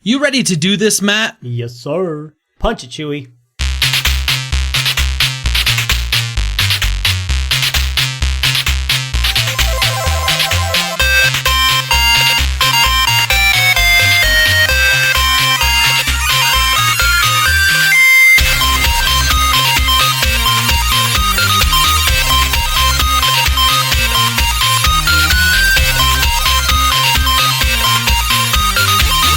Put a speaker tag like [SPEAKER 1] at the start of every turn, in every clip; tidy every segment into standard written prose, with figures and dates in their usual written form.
[SPEAKER 1] You ready to do this, Matt?
[SPEAKER 2] Yes, sir. Punch it, Chewy.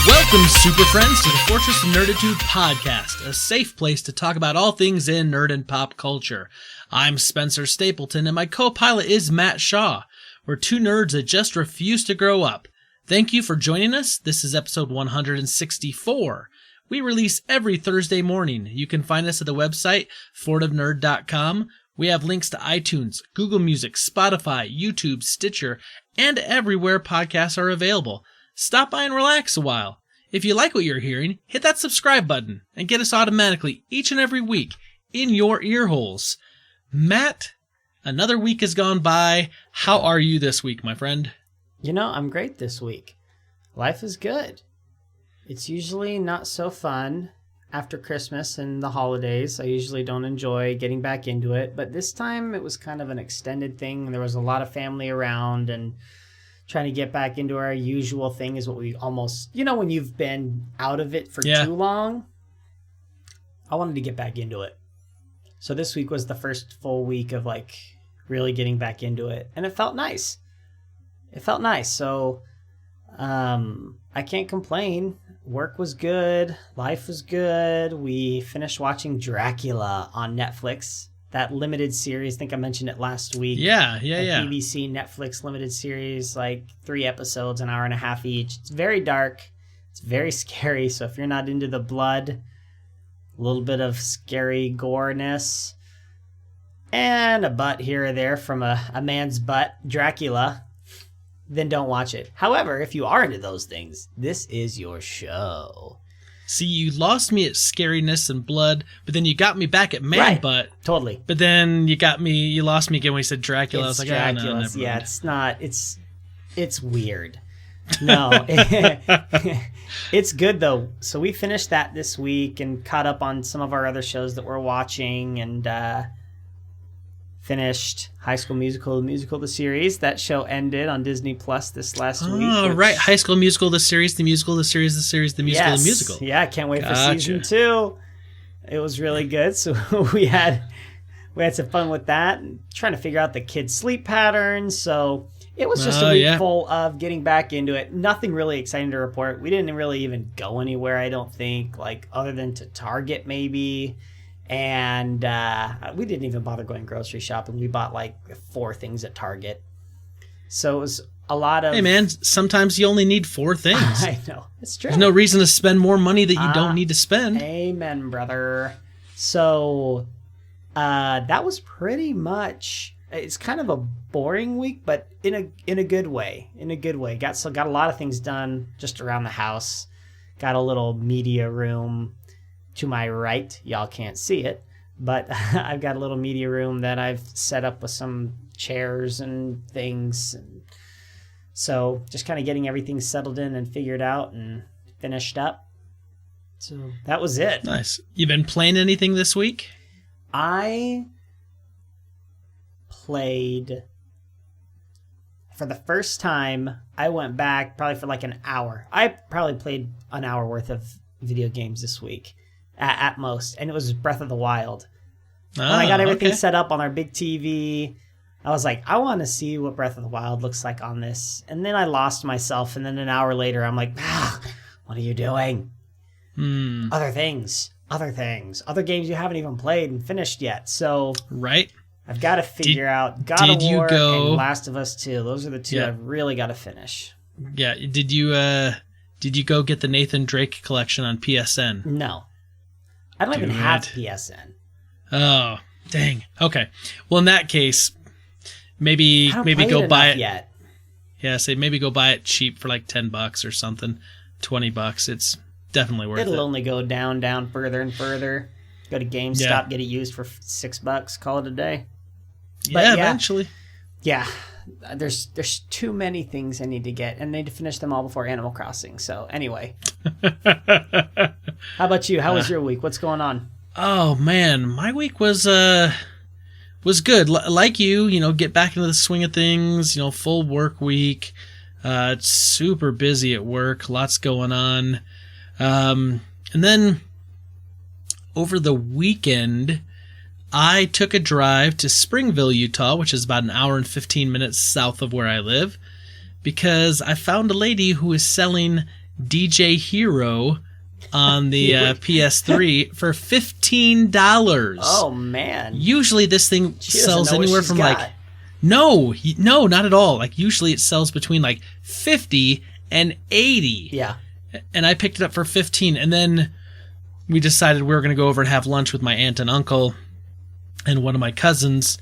[SPEAKER 1] Welcome, super friends, to the Fortress of Nerditude podcast, a safe place to talk about all things in nerd and pop culture. I'm Spencer Stapleton, and my co-pilot is Matt Shaw. We're two nerds that just refuse to grow up. Thank you for joining us. This is episode 164. We release every Thursday morning. You can find us at the website, fortofnerd.com. We have links to iTunes, Google Music, Spotify, YouTube, Stitcher, and everywhere podcasts are available. Stop by and relax a while. If you like what you're hearing, hit that subscribe button and get us automatically each and every week in your ear holes. Matt, another week has gone by. How are you this week, my friend?
[SPEAKER 2] You know, I'm great this week. Life is good. It's usually not so fun after Christmas and the holidays. I usually don't enjoy getting back into it, but this time it was kind of an extended thing. There was a lot of family around, and trying to get back into our usual thing is what we almost, when you've been out of it for too long, I wanted to get back into it. So this week was the first full week of really getting back into it. And it felt nice. So, I can't complain. Work was good. Life was good. We finished watching Dracula on Netflix. That limited series, I think I mentioned it last week.
[SPEAKER 1] Yeah.
[SPEAKER 2] BBC Netflix limited series, 3 episodes, an hour and a half each. It's very dark. It's very scary. So if you're not into the blood, a little bit of scary goreness, and a butt here or there from a man's butt, Dracula, then don't watch it. However, if you are into those things, this is your show.
[SPEAKER 1] See, you lost me at scariness and blood, but then you got me back at man butt.
[SPEAKER 2] Totally.
[SPEAKER 1] But then you lost me again when you said Dracula. I was like,
[SPEAKER 2] Dracula.
[SPEAKER 1] Oh, no, never mind.
[SPEAKER 2] It's not, it's weird. No, it's good though. So we finished that this week and caught up on some of our other shows that we're watching, and finished High School Musical, the musical, the series. That show ended on Disney Plus this last week.
[SPEAKER 1] Oh, right. High School Musical, the series, the musical, the series, the series, the musical, the musical.
[SPEAKER 2] Yeah, I can't wait for season 2. It was really good. So we had some fun with that and trying to figure out the kids' sleep patterns. So it was just a week full of getting back into it. Nothing really exciting to report. We didn't really even go anywhere, I don't think, other than to Target maybe. And we didn't even bother going grocery shopping. We bought 4 things at Target. So it was a lot of...
[SPEAKER 1] Hey, man, sometimes you only need 4 things.
[SPEAKER 2] I know. It's true.
[SPEAKER 1] There's no reason to spend more money that you don't need to spend.
[SPEAKER 2] Amen, brother. So that was pretty much... It's kind of a boring week, but in a good way. Got a lot of things done just around the house. Got a little media room to my right. Y'all can't see it, but I've got a little media room that I've set up with some chairs and things. And so just kind of getting everything settled in and figured out and finished up. So that was it.
[SPEAKER 1] Nice. You been playing anything this week?
[SPEAKER 2] I played for the first time. I went back probably for an hour. I probably played an hour worth of video games this week. At most, and it was Breath of the Wild. When I got everything set up on our big TV, I was like, I want to see what Breath of the Wild looks like on this. And then I lost myself, and then an hour later, I'm like, what are you doing? Other things, other games you haven't even played and finished yet. So
[SPEAKER 1] right,
[SPEAKER 2] I've got to figure out God of War and Last of Us 2. Those are the 2 I've really got to finish.
[SPEAKER 1] Yeah, did you go get the Nathan Drake collection on PSN?
[SPEAKER 2] No. I don't even have PSN.
[SPEAKER 1] Oh, dang. Okay. Well, in that case, maybe go buy it
[SPEAKER 2] yet.
[SPEAKER 1] Yeah, maybe go buy it cheap for $10 or something. $20. It's definitely worth it.
[SPEAKER 2] It'll only go down further and further. Go to GameStop, get it used for $6, call it a day.
[SPEAKER 1] But eventually.
[SPEAKER 2] Yeah. there's too many things I need to get, and I need to finish them all before Animal Crossing. So anyway, how about you? How was your week? What's going on?
[SPEAKER 1] Oh man, my week was good. Like you, get back into the swing of things. Full work week. It's super busy at work. Lots going on. And then over the weekend, I took a drive to Springville, Utah, which is about an hour and 15 minutes south of where I live, because I found a lady who is selling DJ Hero on the PS3 for $15.
[SPEAKER 2] Oh, man.
[SPEAKER 1] Usually this thing sells anywhere from
[SPEAKER 2] got.
[SPEAKER 1] No, not at all. Usually it sells between 50 and 80.
[SPEAKER 2] Yeah.
[SPEAKER 1] And I picked it up for 15, and then we decided we were going to go over and have lunch with my aunt and uncle and one of my cousins.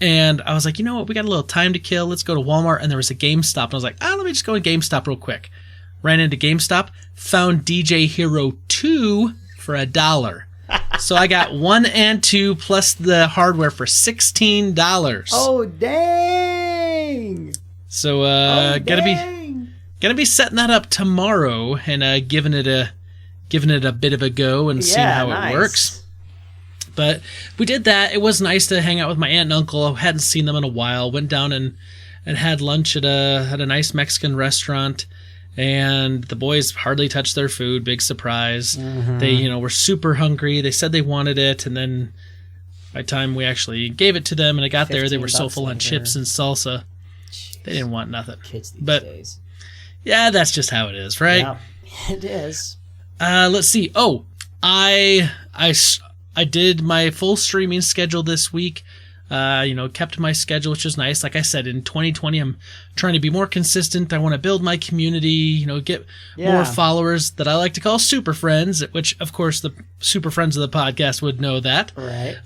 [SPEAKER 1] And I was like, you know what? We got a little time to kill. Let's go to Walmart. And there was a GameStop. And I was like, let me just go to GameStop real quick. Ran into GameStop, found DJ Hero 2 for $1. So I got 1 and 2 plus the hardware for $16.
[SPEAKER 2] Oh, dang.
[SPEAKER 1] So gonna be setting that up tomorrow and giving it a bit of a go and seeing how it works. But we did that. It was nice to hang out with my aunt and uncle. I hadn't seen them in a while. Went down and had lunch at a nice Mexican restaurant. And the boys hardly touched their food. Big surprise. Mm-hmm. They, were super hungry. They said they wanted it. And then by the time we actually gave it to them and I got there, they were so full on chips and salsa. Jeez. They didn't want nothing.
[SPEAKER 2] Kids these days.
[SPEAKER 1] Yeah, that's just how it is, right?
[SPEAKER 2] Yeah, it is.
[SPEAKER 1] Let's see. Oh, I did my full streaming schedule this week. Kept my schedule, which is nice. Like I said, in 2020, I'm trying to be more consistent. I want to build my community, get more followers that I like to call super friends, which, of course, the super friends of the podcast would know that.
[SPEAKER 2] Right.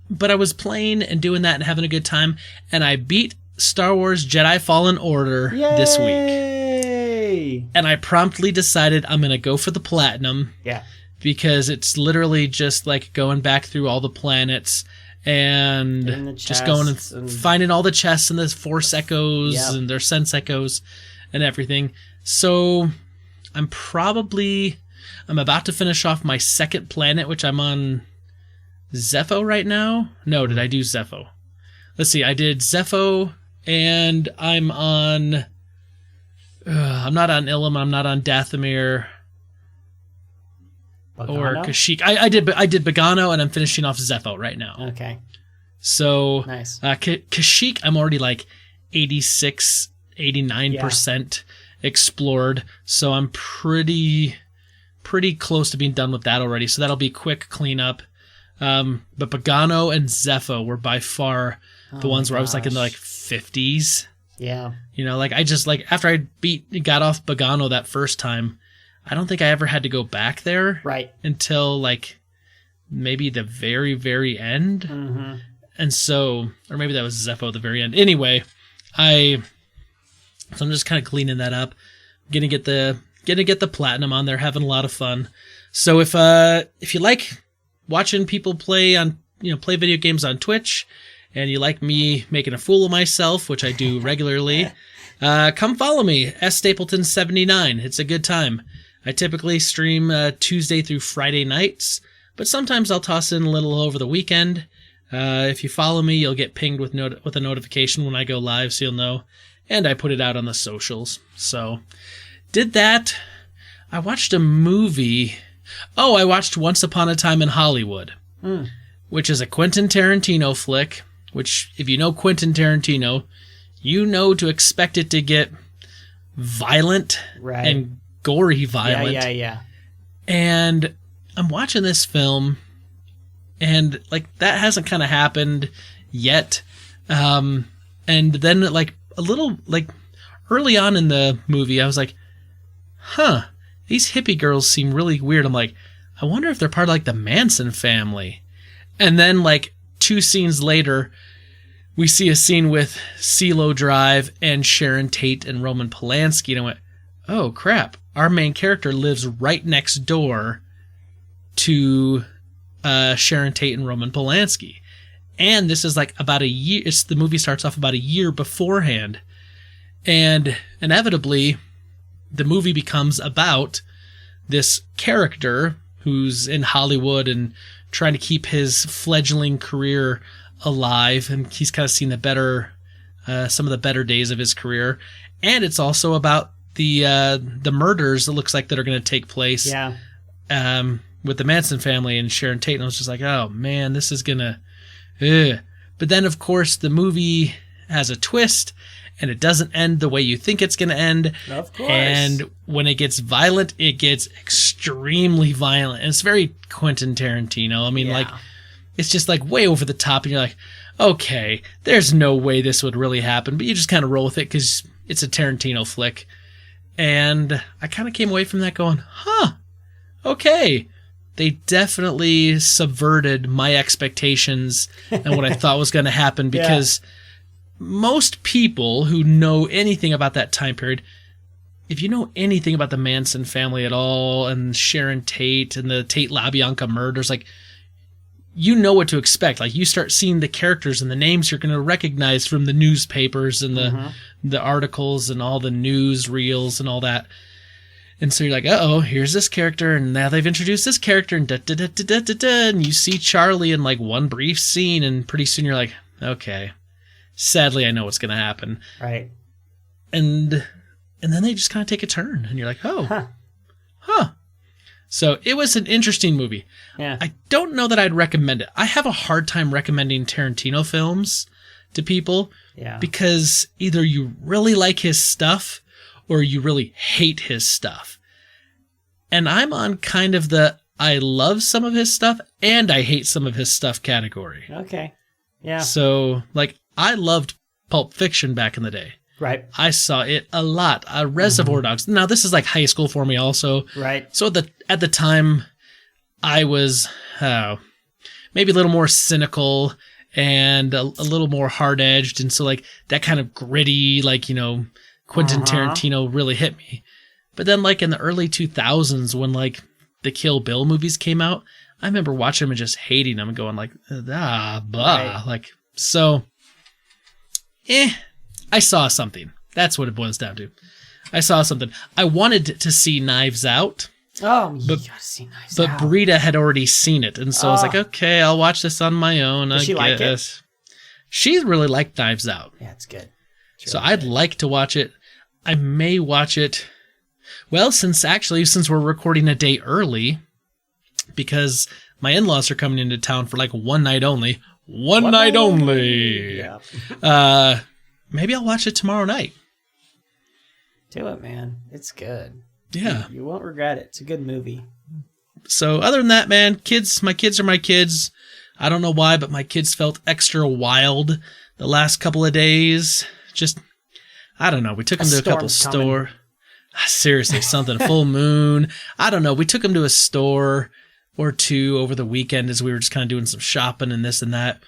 [SPEAKER 1] But I was playing and doing that and having a good time, and I beat Star Wars Jedi Fallen Order this week. And I promptly decided I'm going to go for the platinum.
[SPEAKER 2] Yeah.
[SPEAKER 1] Because it's literally just going back through all the planets and just going and finding all the chests and the Force echoes and their sense echoes and everything. So I'm about to finish off my second planet, which I'm on Zepho right now. No, did I do Zepho? Let's see. I did Zepho and I'm on... I'm not on Ilum. I'm not on Dathomir. Or Kashyyyk. I did Bogano, and I'm finishing off Zepho right now.
[SPEAKER 2] Okay.
[SPEAKER 1] So
[SPEAKER 2] nice.
[SPEAKER 1] Kashyyyk, I'm already 86, 89% explored. So I'm pretty close to being done with that already. So that'll be quick cleanup. But Bogano and Zepho were by far the ones where I was in the 50s.
[SPEAKER 2] Yeah.
[SPEAKER 1] I just after I got off Bogano that first time, I don't think I ever had to go back there until maybe the very, very end. Mm-hmm. And so, or maybe that was Zepho, the very end. Anyway, so I'm just kind of cleaning that up. Gonna get the platinum on there, having a lot of fun. So if you like watching people play video games on Twitch, and you like me making a fool of myself, which I do regularly, come follow me, sstapleton79. It's a good time. I typically stream Tuesday through Friday nights, but sometimes I'll toss in a little over the weekend. If you follow me, you'll get pinged with a notification when I go live, so you'll know. And I put it out on the socials. So, did that. I watched a movie. Oh, I watched Once Upon a Time in Hollywood, which is a Quentin Tarantino flick, which, if you know Quentin Tarantino, you know to expect it to get violent and gory violent.
[SPEAKER 2] Yeah.
[SPEAKER 1] And I'm watching this film, and that hasn't kind of happened yet. And then a little early on in the movie, I was like, these hippie girls seem really weird. I'm like, I wonder if they're part of the Manson family. And then 2 scenes later, we see a scene with CeeLo Drive and Sharon Tate and Roman Polanski, and I went, oh crap. Our main character lives right next door to Sharon Tate and Roman Polanski. And this is like about a year. The movie starts off about a year beforehand. And inevitably, the movie becomes about this character who's in Hollywood and trying to keep his fledgling career alive. And he's kind of seen some of the better days of his career. And it's also about the murders it looks like that are going to take place.
[SPEAKER 2] Yeah.
[SPEAKER 1] With the Manson family and Sharon Tate. And I was just like, oh man, this is gonna. Ugh. But then, of course, the movie has a twist, and it doesn't end the way you think it's gonna end.
[SPEAKER 2] Of course.
[SPEAKER 1] And when it gets violent, it gets extremely violent. And it's very Quentin Tarantino. I mean, like, it's just like way over the top, and you're like, okay, there's no way this would really happen. But you just kind of roll with it because it's a Tarantino flick. And I kind of came away from that going, huh, okay. They definitely subverted my expectations and what I thought was going to happen, because most people who know anything about that time period, if you know anything about the Manson family at all and Sharon Tate and the Tate LaBianca murders, like, you know what to expect. Like, you start seeing the characters and the names you're going to recognize from the newspapers and the articles and all the news reels and all that. And so you're like, uh-oh, here's this character, and now they've introduced this character, and da-da-da-da-da-da, and you see Charlie in, like, one brief scene, and pretty soon you're like, okay, sadly I know what's going to happen.
[SPEAKER 2] Right.
[SPEAKER 1] And then they just kind of take a turn, and you're like, oh, huh. So it was an interesting movie.
[SPEAKER 2] Yeah.
[SPEAKER 1] I don't know that I'd recommend it. I have a hard time recommending Tarantino films to people because either you really like his stuff or you really hate his stuff. And I'm on kind of the I love some of his stuff and I hate some of his stuff category.
[SPEAKER 2] Okay. Yeah.
[SPEAKER 1] So, like, I loved Pulp Fiction back in the day.
[SPEAKER 2] Right.
[SPEAKER 1] I saw it a lot. Reservoir Dogs. Now, this is like high school for me also.
[SPEAKER 2] Right.
[SPEAKER 1] So at the time, I was maybe a little more cynical and a little more hard-edged. And so, like, that kind of gritty, like, you know, Quentin Tarantino really hit me. But then, like, in the early 2000s, when, like, the Kill Bill movies came out, I remember watching them and just hating them and going, like, blah. Right. Like, so, I saw something. That's what it boils down to. I saw something. I wanted to see Knives Out.
[SPEAKER 2] Oh, you gotta see Knives Out.
[SPEAKER 1] But Brita had already seen it, and so I was like, okay, I'll watch this on my own.
[SPEAKER 2] Did she like it?
[SPEAKER 1] She really liked Knives Out.
[SPEAKER 2] Yeah, it's good.
[SPEAKER 1] So I'd like to watch it. I may watch it. Well, since we're recording a day early, because my in-laws are coming into town for like one night only. One night only.
[SPEAKER 2] Yeah.
[SPEAKER 1] Maybe I'll watch it tomorrow night.
[SPEAKER 2] Do it, man. It's good.
[SPEAKER 1] Yeah.
[SPEAKER 2] You won't regret it. It's a good movie.
[SPEAKER 1] So other than that, man, my kids are my kids. I don't know why, but my kids felt extra wild the last couple of days. Just, I don't know. We took them to a couple stores. Seriously, something. Full moon. I don't know. We took them to a store or two over the weekend as we were just kind of doing some shopping and this and that.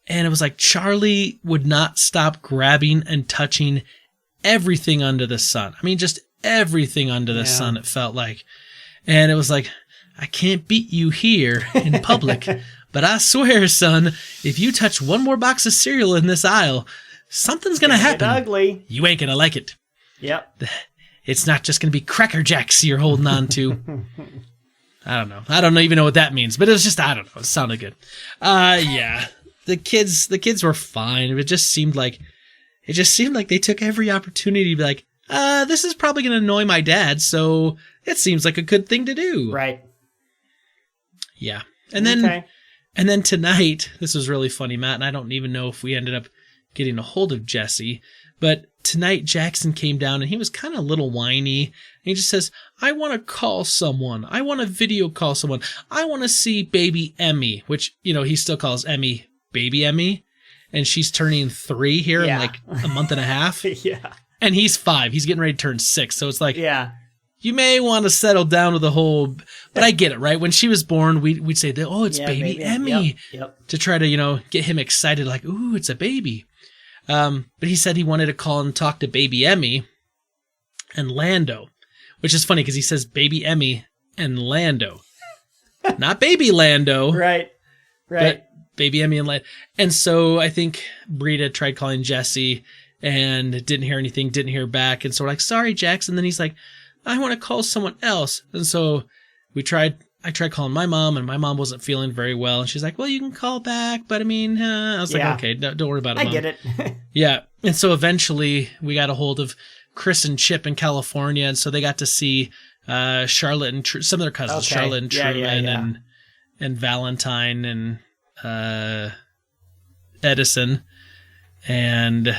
[SPEAKER 1] And it was like Charlie would not stop grabbing and touching everything under the sun. I mean, just everything under the sun, it felt like. And it was like, I can't beat you here in public, but I swear, son, if you touch one more box of cereal in this aisle, something's going to happen.
[SPEAKER 2] Ugly.
[SPEAKER 1] You ain't going to like it.
[SPEAKER 2] Yep.
[SPEAKER 1] It's not just going to be Cracker Jacks you're holding on to. I don't know. I don't even know what that means, but it was just, I don't know. It sounded good. Yeah. The kids were fine. It just seemed like they took every opportunity to be like, this is probably going to annoy my dad, so it seems like a good thing to do.
[SPEAKER 2] Right.
[SPEAKER 1] Yeah. And then tonight, this was really funny, Matt, and I don't even know if we ended up getting a hold of Jesse, but tonight Jackson came down and he was kind of a little whiny. And he just says, I want to call someone. I want to video call someone. I want to see baby Emmy, which, you know, he still calls Emmy baby Emmy. And she's turning 3 here in like a month and a half.
[SPEAKER 2] Yeah.
[SPEAKER 1] And he's 5. He's getting ready to turn 6. So it's like, you may want to settle down with the whole, but I get it, right? When she was born, we'd say that, oh, it's baby Emmy.
[SPEAKER 2] Yep.
[SPEAKER 1] To try to, you know, get him excited, like, ooh, it's a baby. But he said he wanted to call and talk to baby Emmy and Lando, which is funny because he says baby Emmy and Lando, not baby Lando.
[SPEAKER 2] Right.
[SPEAKER 1] But baby Emmy and so I think Brita tried calling Jesse and didn't hear anything, didn't hear back. And so we're like, sorry, Jackson. Then he's like, I want to call someone else. And so I tried calling my mom, and my mom wasn't feeling very well. And she's like, well, you can call back, but I mean, I was like, okay, don't worry about it, Mom.
[SPEAKER 2] I get it.
[SPEAKER 1] Yeah. And so eventually we got a hold of Chris and Chip in California. And so they got to see Charlotte and some of their cousins,
[SPEAKER 2] Okay.
[SPEAKER 1] Charlotte and Truman and Valentine and Edison. And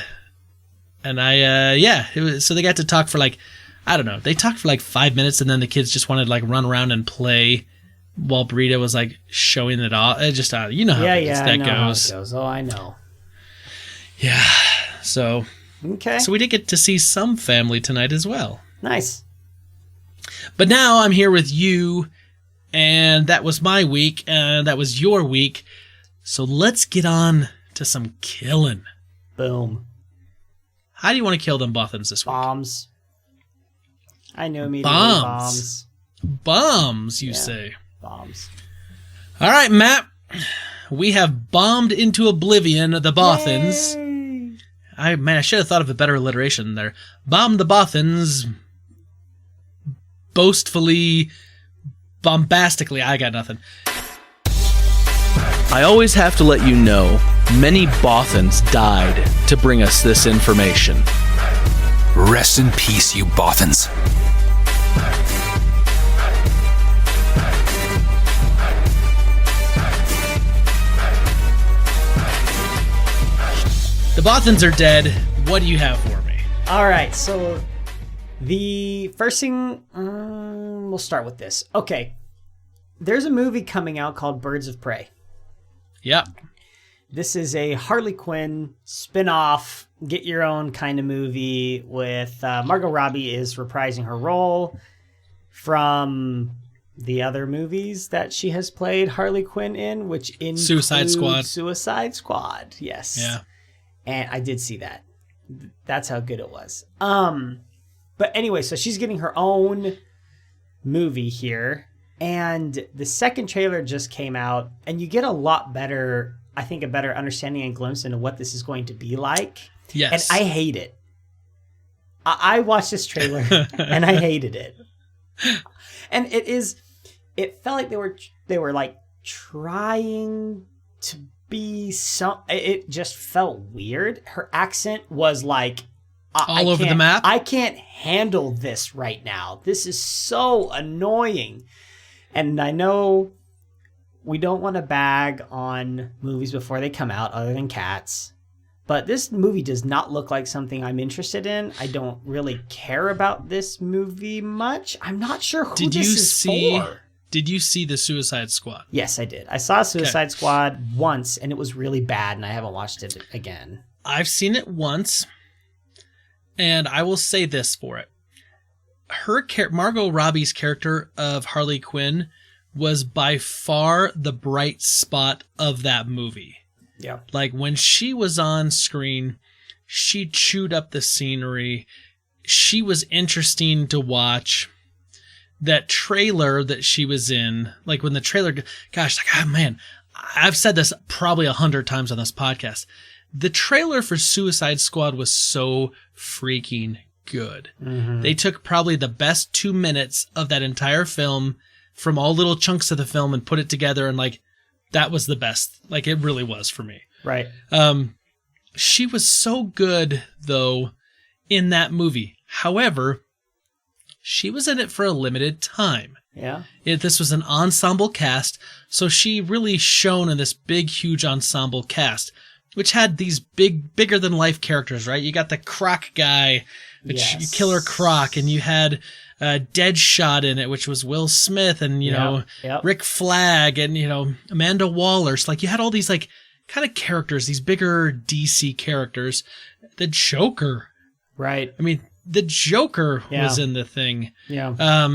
[SPEAKER 1] so they got to talk for like, I don't know, they talked for like 5 minutes, and then the kids just wanted to like run around and play while Brita was like showing it all. It just, you know how that goes.
[SPEAKER 2] How it goes. Oh, I know.
[SPEAKER 1] Yeah. So,
[SPEAKER 2] okay.
[SPEAKER 1] So we did get to see some family tonight as well.
[SPEAKER 2] Nice.
[SPEAKER 1] But now I'm here with you, and that was my week, and that was your week. So let's get on to some killing.
[SPEAKER 2] Boom.
[SPEAKER 1] How do you want to kill them Bothans this week?
[SPEAKER 2] Bombs. I knew immediately.
[SPEAKER 1] Bombs. Bombs, you say?
[SPEAKER 2] Bombs.
[SPEAKER 1] All right, Matt. We have bombed into oblivion the Bothans.
[SPEAKER 2] Yay!
[SPEAKER 1] I should have thought of a better alliteration there. Bomb the Bothans. Boastfully, bombastically. I got nothing. I always have to let you know, many Bothans died to bring us this information.
[SPEAKER 3] Rest in peace, you Bothans.
[SPEAKER 1] The Bothans are dead. What do you have for me?
[SPEAKER 2] All right, so the first thing, we'll start with this. Okay, there's a movie coming out called Birds of Prey.
[SPEAKER 1] Yep.
[SPEAKER 2] This is a Harley Quinn spin-off, get your own kind of movie with Margot Robbie is reprising her role from the other movies that she has played Harley Quinn in, which include
[SPEAKER 1] Suicide Squad.
[SPEAKER 2] Suicide Squad, yes.
[SPEAKER 1] Yeah.
[SPEAKER 2] And I did see that. That's how good it was. But anyway, so she's getting her own movie here. And the second trailer just came out, and you get a lot better, I think, a better understanding and glimpse into what this is going to be like.
[SPEAKER 1] Yes.
[SPEAKER 2] And I hate it. I watched this trailer, and I hated it. And it felt like they were like trying to be it just felt weird. Her accent was like
[SPEAKER 1] all over the map.
[SPEAKER 2] I can't handle this right now. This is so annoying. And I know we don't want to bag on movies before they come out other than Cats, but this movie does not look like something I'm interested in. I don't really care about this movie much. I'm not sure who this is for.
[SPEAKER 1] Did you see the Suicide Squad?
[SPEAKER 2] Yes, I did. I saw Suicide Squad once, and it was really bad, and I haven't watched it again.
[SPEAKER 1] I've seen it once, and I will say this for it. Margot Robbie's character of Harley Quinn was by far the bright spot of that movie.
[SPEAKER 2] Yeah.
[SPEAKER 1] Like, when she was on screen, she chewed up the scenery. She was interesting to watch. That trailer that she was in, like when the trailer, gosh, like, oh man, I've said this probably 100 times on this podcast. The trailer for Suicide Squad was so freaking good. Mm-hmm. They took probably the best 2 minutes of that entire film from all little chunks of the film and put it together, and like, that was the best. Like, it really was for me.
[SPEAKER 2] Right.
[SPEAKER 1] She was so good though in that movie. However, she was in it for a limited time.
[SPEAKER 2] Yeah.
[SPEAKER 1] This was an ensemble cast, so she really shone in this big, huge ensemble cast, which had these bigger than life characters, right? You got the Croc guy, which Killer Croc, and you had Deadshot in it, which was Will Smith, and Rick Flag, and Amanda Waller. So, like, you had all these like kind of characters, these bigger DC characters. The Joker,
[SPEAKER 2] right?
[SPEAKER 1] I mean, the Joker was in the thing.
[SPEAKER 2] Yeah.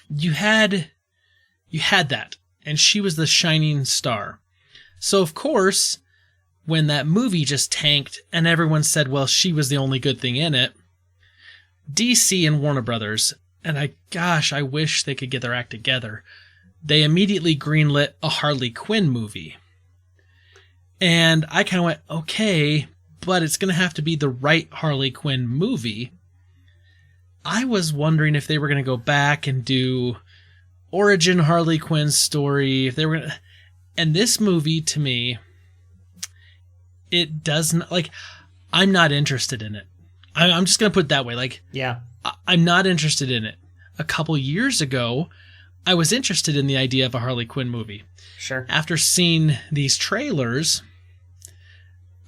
[SPEAKER 1] You had that, and she was the shining star. So of course, when that movie just tanked and everyone said, well, she was the only good thing in it, DC and Warner Brothers, and I wish they could get their act together, they immediately greenlit a Harley Quinn movie. And I kind of went, okay, but it's going to have to be the right Harley Quinn movie. I was wondering if they were going to go back and do origin Harley Quinn story, if they were going to... And this movie, to me, it doesn't, like, I'm not interested in it. I'm just going to put it that way. Like,
[SPEAKER 2] yeah,
[SPEAKER 1] I'm not interested in it. A couple years ago, I was interested in the idea of a Harley Quinn movie.
[SPEAKER 2] Sure.
[SPEAKER 1] After seeing these trailers,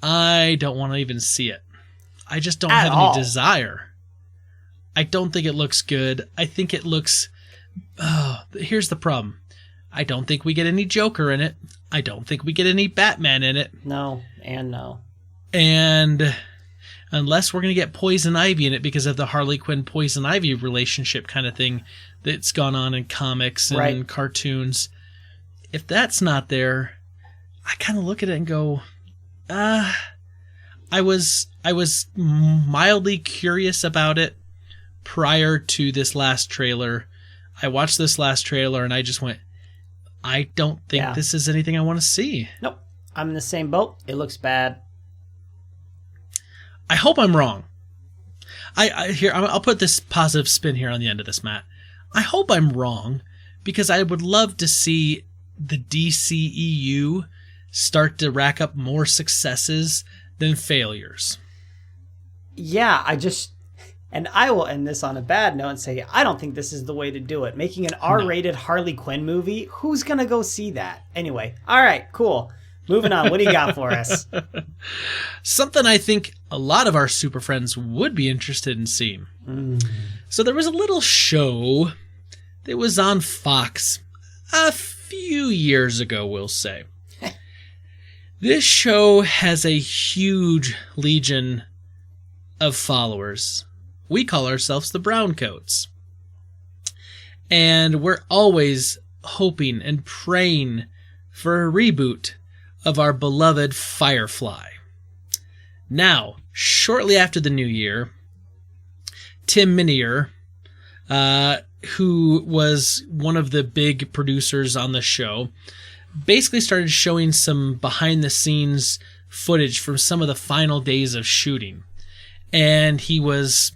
[SPEAKER 1] I don't want to even see it. I just don't have any desire. I don't think it looks good. I think it looks... here's the problem. I don't think we get any Joker in it. I don't think we get any Batman in it.
[SPEAKER 2] No, and no.
[SPEAKER 1] And unless we're going to get Poison Ivy in it because of the Harley Quinn Poison Ivy relationship kind of thing that's gone on in comics and cartoons. If that's not there, I kind of look at it and go, I was mildly curious about it prior to this last trailer. I watched this last trailer and I just went, I don't think this is anything I want to see.
[SPEAKER 2] Nope. I'm in the same boat. It looks bad.
[SPEAKER 1] I hope I'm wrong. I'll put this positive spin here on the end of this, Matt. I hope I'm wrong because I would love to see the DCEU start to rack up more successes than failures.
[SPEAKER 2] Yeah, and I will end this on a bad note and say, I don't think this is the way to do it. Making an R-rated Harley Quinn movie, who's going to go see that? Anyway, all right, cool. Moving on, what do you got for us?
[SPEAKER 1] Something I think a lot of our super friends would be interested in seeing. So there was a little show that was on Fox a few years ago, we'll say. This show has a huge legion of followers. We call ourselves the Browncoats. And we're always hoping and praying for a reboot of our beloved Firefly. Now, shortly after the new year, Tim Minear, who was one of the big producers on the show, basically started showing some behind-the-scenes footage from some of the final days of shooting. And he was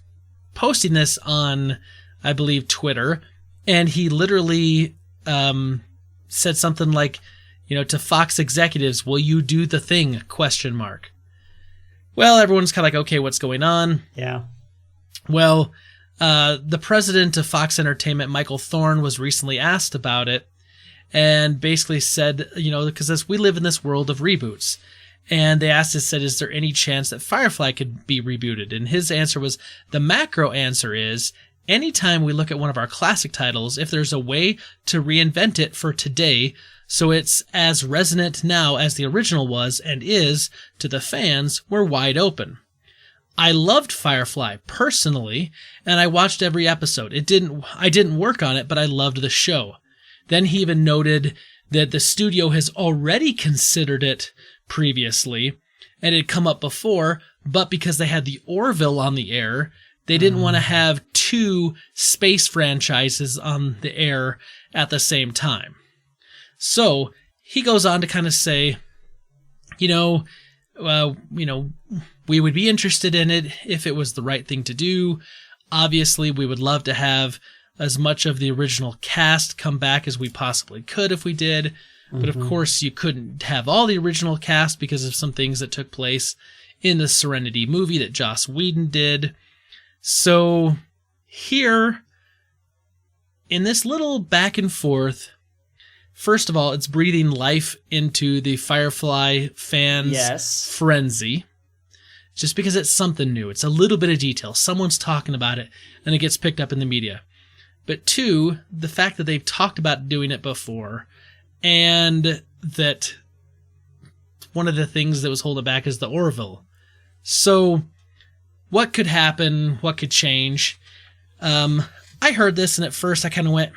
[SPEAKER 1] posting this on, I believe, Twitter, and he literally said something like, to Fox executives, will you do the thing, ? Well, everyone's kind of like, okay, what's going on?
[SPEAKER 2] Yeah.
[SPEAKER 1] Well, the president of Fox Entertainment, Michael Thorne, was recently asked about it and basically said, because we live in this world of reboots. And they asked us, is there any chance that Firefly could be rebooted? And his answer was, the macro answer is, anytime we look at one of our classic titles, if there's a way to reinvent it for today, so it's as resonant now as the original was and is to the fans, we're wide open. I loved Firefly personally, and I watched every episode. I didn't work on it, but I loved the show. Then he even noted that the studio has already considered it previously, and it had come up before, but because they had the Orville on the air, they didn't want to have two space franchises on the air at the same time. So he goes on to kind of say, we would be interested in it if it was the right thing to do. Obviously, we would love to have as much of the original cast come back as we possibly could if we did. But of course, you couldn't have all the original cast because of some things that took place in the Serenity movie that Joss Whedon did. So here, in this little back and forth, first of all, it's breathing life into the Firefly fans' frenzy. Just because it's something new. It's a little bit of detail. Someone's talking about it, and it gets picked up in the media. But two, the fact that they've talked about doing it before, and that one of the things that was holding back is the Orville. So, what could happen? What could change? I heard this, and at first I kind of went,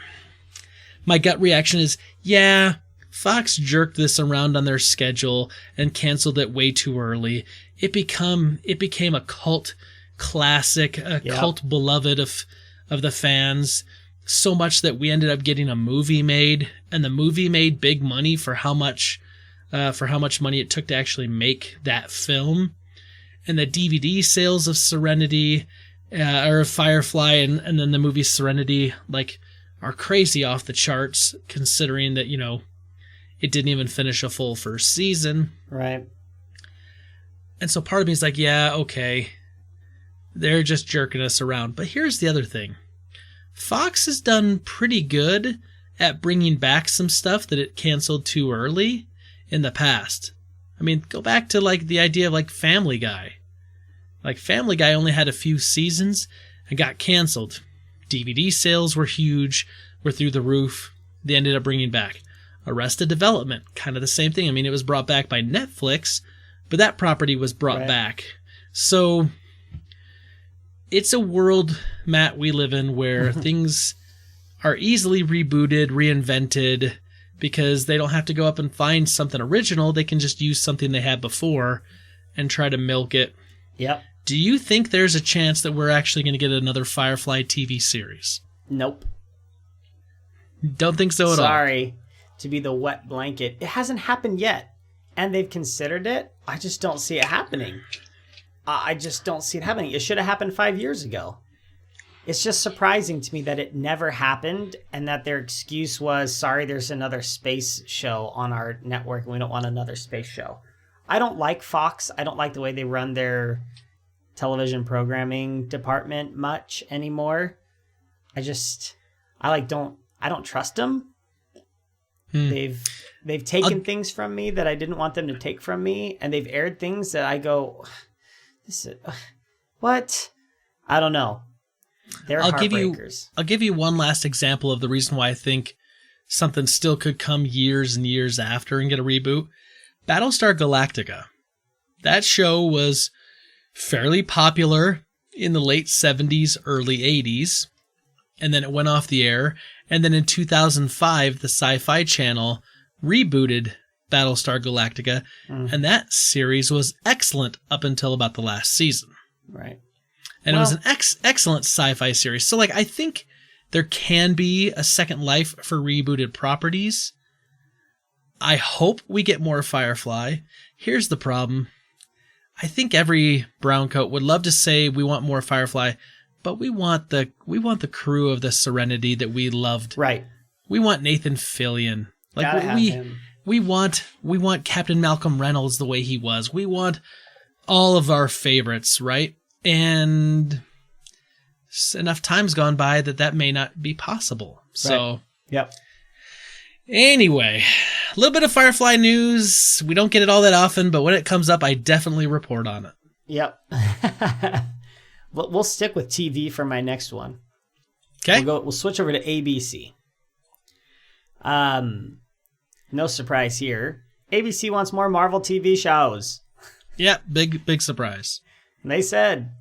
[SPEAKER 1] my gut reaction is, yeah, Fox jerked this around on their schedule and canceled it way too early. It became a cult classic, cult beloved of the fans. so much that we ended up getting a movie made, and the movie made big money for how much money it took to actually make that film. And the DVD sales of Serenity, or of Firefly, and then the movie Serenity, like, are crazy off the charts, considering that, it didn't even finish a full first season.
[SPEAKER 2] Right.
[SPEAKER 1] And so part of me is like, yeah, okay, they're just jerking us around. But here's the other thing. Fox has done pretty good at bringing back some stuff that it canceled too early in the past. I mean, go back to like the idea of like Family Guy. Like Family Guy only had a few seasons and got canceled. DVD sales were huge, were through the roof. They ended up bringing back Arrested Development, kind of the same thing. I mean, it was brought back by Netflix, but that property was brought back. So it's a world, Matt, we live in where things are easily rebooted, reinvented, because they don't have to go up and find something original. They can just use something they had before and try to milk it.
[SPEAKER 2] Yep.
[SPEAKER 1] Do you think there's a chance that we're actually going to get another Firefly TV series?
[SPEAKER 2] Nope.
[SPEAKER 1] Don't think so at all.
[SPEAKER 2] Sorry to be the wet blanket. It hasn't happened yet, and they've considered it. I just don't see it happening. I just don't see it happening. It should have happened 5 years ago. It's just surprising to me that it never happened, and that their excuse was, sorry, there's another space show on our network, and we don't want another space show. I don't like Fox. I don't like the way they run their television programming department much anymore. I don't trust them. They've taken things from me that I didn't want them to take from me, and they've aired things that I go, what? I don't know. They're heartbreakers.
[SPEAKER 1] I'll give you one last example of the reason why I think something still could come years and years after and get a reboot. Battlestar Galactica. That show was fairly popular in the late 70s, early 80s, and then it went off the air. And then in 2005, the Sci-Fi Channel rebooted Battlestar Galactica, and that series was excellent up until about the last season.
[SPEAKER 2] Right.
[SPEAKER 1] And it was an excellent sci-fi series. So, like, I think there can be a second life for rebooted properties. I hope we get more Firefly. Here's the problem. I think every browncoat would love to say we want more Firefly, but we want the crew of the Serenity that we loved.
[SPEAKER 2] Right.
[SPEAKER 1] We want Nathan Fillion. Like,
[SPEAKER 2] Gotta have him.
[SPEAKER 1] We want Captain Malcolm Reynolds the way he was. We want all of our favorites, right? And enough time's gone by that may not be possible. So,
[SPEAKER 2] right. Yep.
[SPEAKER 1] Anyway, a little bit of Firefly news. We don't get it all that often, but when it comes up, I definitely report on it.
[SPEAKER 2] Yep. We'll stick with TV for my next one.
[SPEAKER 1] Okay.
[SPEAKER 2] We'll switch over to ABC. No surprise here. ABC wants more Marvel TV shows.
[SPEAKER 1] Yeah, big surprise.
[SPEAKER 2] And they said,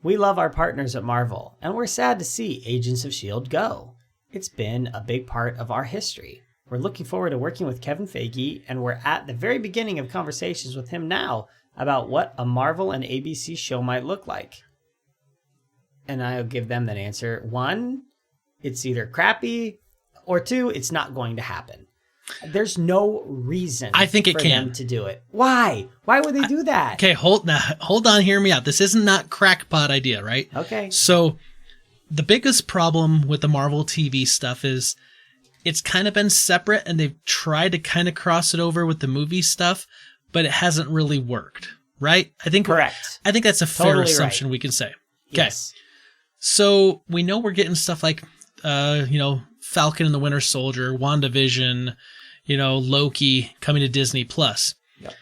[SPEAKER 2] we love our partners at Marvel, and we're sad to see Agents of S.H.I.E.L.D. go. It's been a big part of our history. We're looking forward to working with Kevin Feige, and we're at the very beginning of conversations with him now about what a Marvel and ABC show might look like. And I'll give them that answer. 1, it's either crappy, or 2, it's not going to happen. There's no reason
[SPEAKER 1] I think it
[SPEAKER 2] for
[SPEAKER 1] can.
[SPEAKER 2] them to do it. Why? Why would they do that?
[SPEAKER 1] Okay, hold on, hear me out. This isn't not crackpot idea, right?
[SPEAKER 2] Okay.
[SPEAKER 1] So the biggest problem with the Marvel TV stuff is it's kind of been separate, and they've tried to kind of cross it over with the movie stuff, but it hasn't really worked, right?
[SPEAKER 2] Correct.
[SPEAKER 1] I think that's a fair
[SPEAKER 2] Totally
[SPEAKER 1] assumption
[SPEAKER 2] right.
[SPEAKER 1] we can say. Okay.
[SPEAKER 2] Yes.
[SPEAKER 1] So we know we're getting stuff like, Falcon and the Winter Soldier, WandaVision, Loki coming to Disney Plus.
[SPEAKER 2] Yep.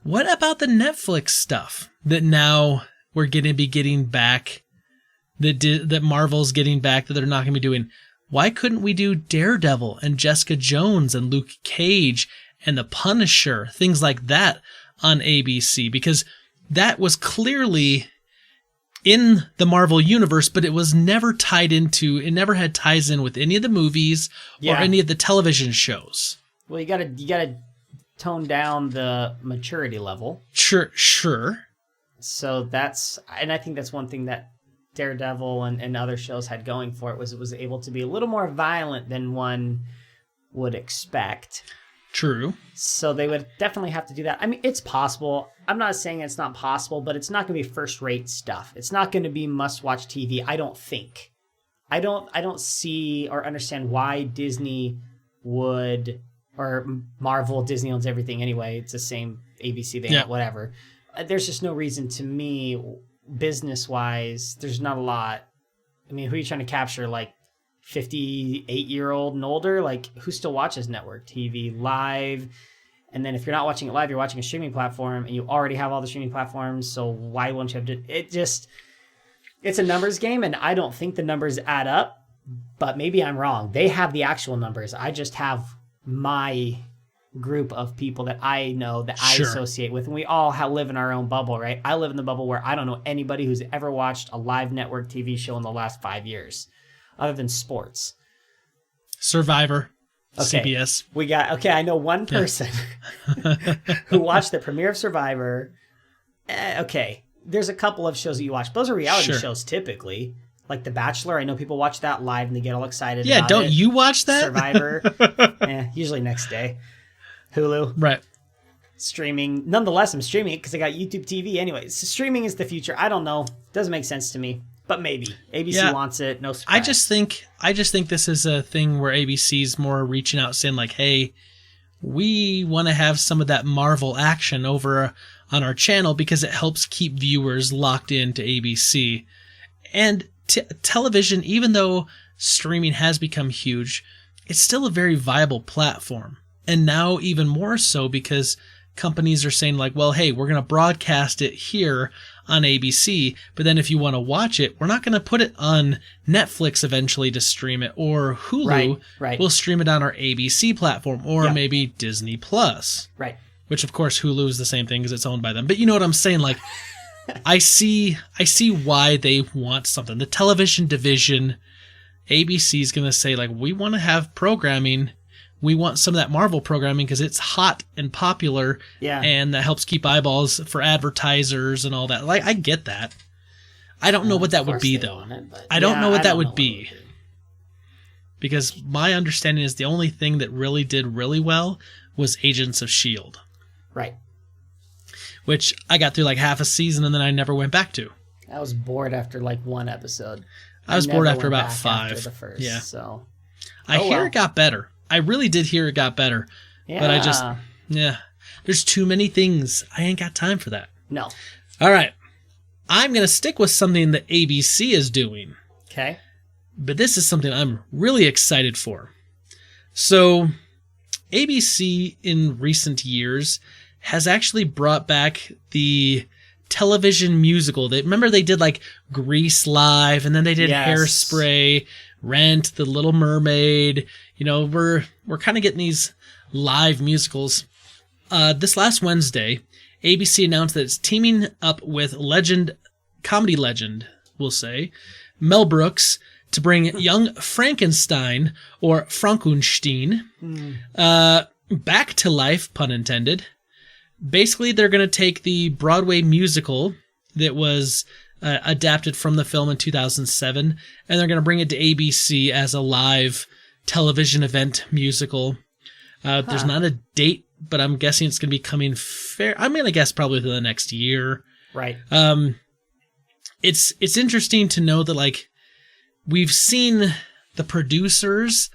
[SPEAKER 1] What about the Netflix stuff that now we're going to be getting back, that Marvel's getting back, that they're not going to be doing? Why couldn't we do Daredevil and Jessica Jones and Luke Cage and The Punisher, things like that on ABC? Because that was clearly in the Marvel universe, but it was never it never had ties in with any of the movies or any of the television shows.
[SPEAKER 2] Well, you gotta tone down the maturity level.
[SPEAKER 1] Sure.
[SPEAKER 2] So I think that's one thing that Daredevil and other shows had going for it was able to be a little more violent than one would expect.
[SPEAKER 1] True.
[SPEAKER 2] So they would definitely have to do that. I mean, it's possible. I'm not saying it's not possible, but it's not going to be first-rate stuff. It's not going to be must-watch TV, I don't think. I don't see or understand why Disney would, or Marvel, Disney owns everything anyway. It's the same ABC thing, whatever. There's just no reason to me, business-wise, there's not a lot. I mean, who are you trying to capture? Like 58-year-old and older? Like, who still watches network TV live? And then if you're not watching it live, you're watching a streaming platform, and you already have all the streaming platforms, so why wouldn't you have to? It's a numbers game, and I don't think the numbers add up, but maybe I'm wrong. They have the actual numbers. I just have my group of people that I know that I associate with, and we all live in our own bubble, right? I live in the bubble where I don't know anybody who's ever watched a live network TV show in the last 5 years, other than sports.
[SPEAKER 1] Survivor,
[SPEAKER 2] okay.
[SPEAKER 1] CBS.
[SPEAKER 2] I know one person who watched the premiere of Survivor. Okay, there's a couple of shows that you watch. Those are reality shows typically. Like The Bachelor, I know people watch that live and they get all excited about it.
[SPEAKER 1] Yeah, don't you watch that?
[SPEAKER 2] Survivor, usually next day. Hulu.
[SPEAKER 1] Right.
[SPEAKER 2] Streaming. Nonetheless, I'm streaming it because I got YouTube TV anyways. So streaming is the future. I don't know. Doesn't make sense to me. But maybe. ABC wants it. No surprise.
[SPEAKER 1] I just think this is a thing where ABC's more reaching out saying like, hey, we want to have some of that Marvel action over on our channel because it helps keep viewers locked into ABC. And television, even though streaming has become huge, it's still a very viable platform. And now even more so because companies are saying like, well, hey, we're going to broadcast it here on ABC, but then if you want to watch it, we're not going to put it on Netflix eventually to stream it, or Hulu.
[SPEAKER 2] Right.
[SPEAKER 1] We'll stream it on our ABC platform, or maybe Disney Plus.
[SPEAKER 2] Right.
[SPEAKER 1] Which of course Hulu is the same thing because it's owned by them. But you know what I'm saying? Like, I see why they want something. The television division, ABC is going to say like, we want to have programming. We want some of that Marvel programming because it's hot and popular, and that helps keep eyeballs for advertisers and all that. Like, I get that. I don't know what that would be, though. I don't know what that would be. Because my understanding is the only thing that really did really well was Agents of S.H.I.E.L.D.
[SPEAKER 2] Right.
[SPEAKER 1] Which I got through like half a season and then I never went back to.
[SPEAKER 2] I was bored after like one episode.
[SPEAKER 1] I was bored after about 5.
[SPEAKER 2] After the first,
[SPEAKER 1] so I hear it got better. I really did hear it got better. Yeah. But I just, there's too many things. I ain't got time for that.
[SPEAKER 2] No.
[SPEAKER 1] All right. I'm going to stick with something that ABC is doing.
[SPEAKER 2] Okay.
[SPEAKER 1] But this is something I'm really excited for. So, ABC in recent years has actually brought back the television musical. Remember they did like Grease Live, and then they did Hairspray, Rent, The Little Mermaid. You know, we're kind of getting these live musicals. This last Wednesday, ABC announced that it's teaming up with comedy legend, we'll say, Mel Brooks, to bring Young Frankenstein, or Frankenstein, back to life, pun intended. Basically, they're going to take the Broadway musical that was adapted from the film in 2007, and they're going to bring it to ABC as a live television event musical. There's not a date, but I'm guessing it's going to be coming I'm going to guess probably within the next year.
[SPEAKER 2] Right.
[SPEAKER 1] It's interesting to know that, like, we've seen the producers.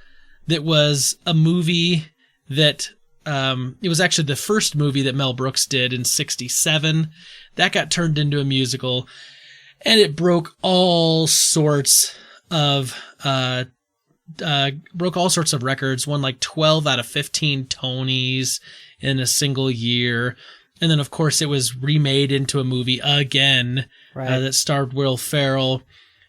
[SPEAKER 1] That was a movie that it was actually the first movie that Mel Brooks did in 1967. That got turned into a musical, and it broke all sorts of records. Won like 12 out of 15 Tonys in a single year. And then, of course, it was remade into a movie again that starred Will Ferrell.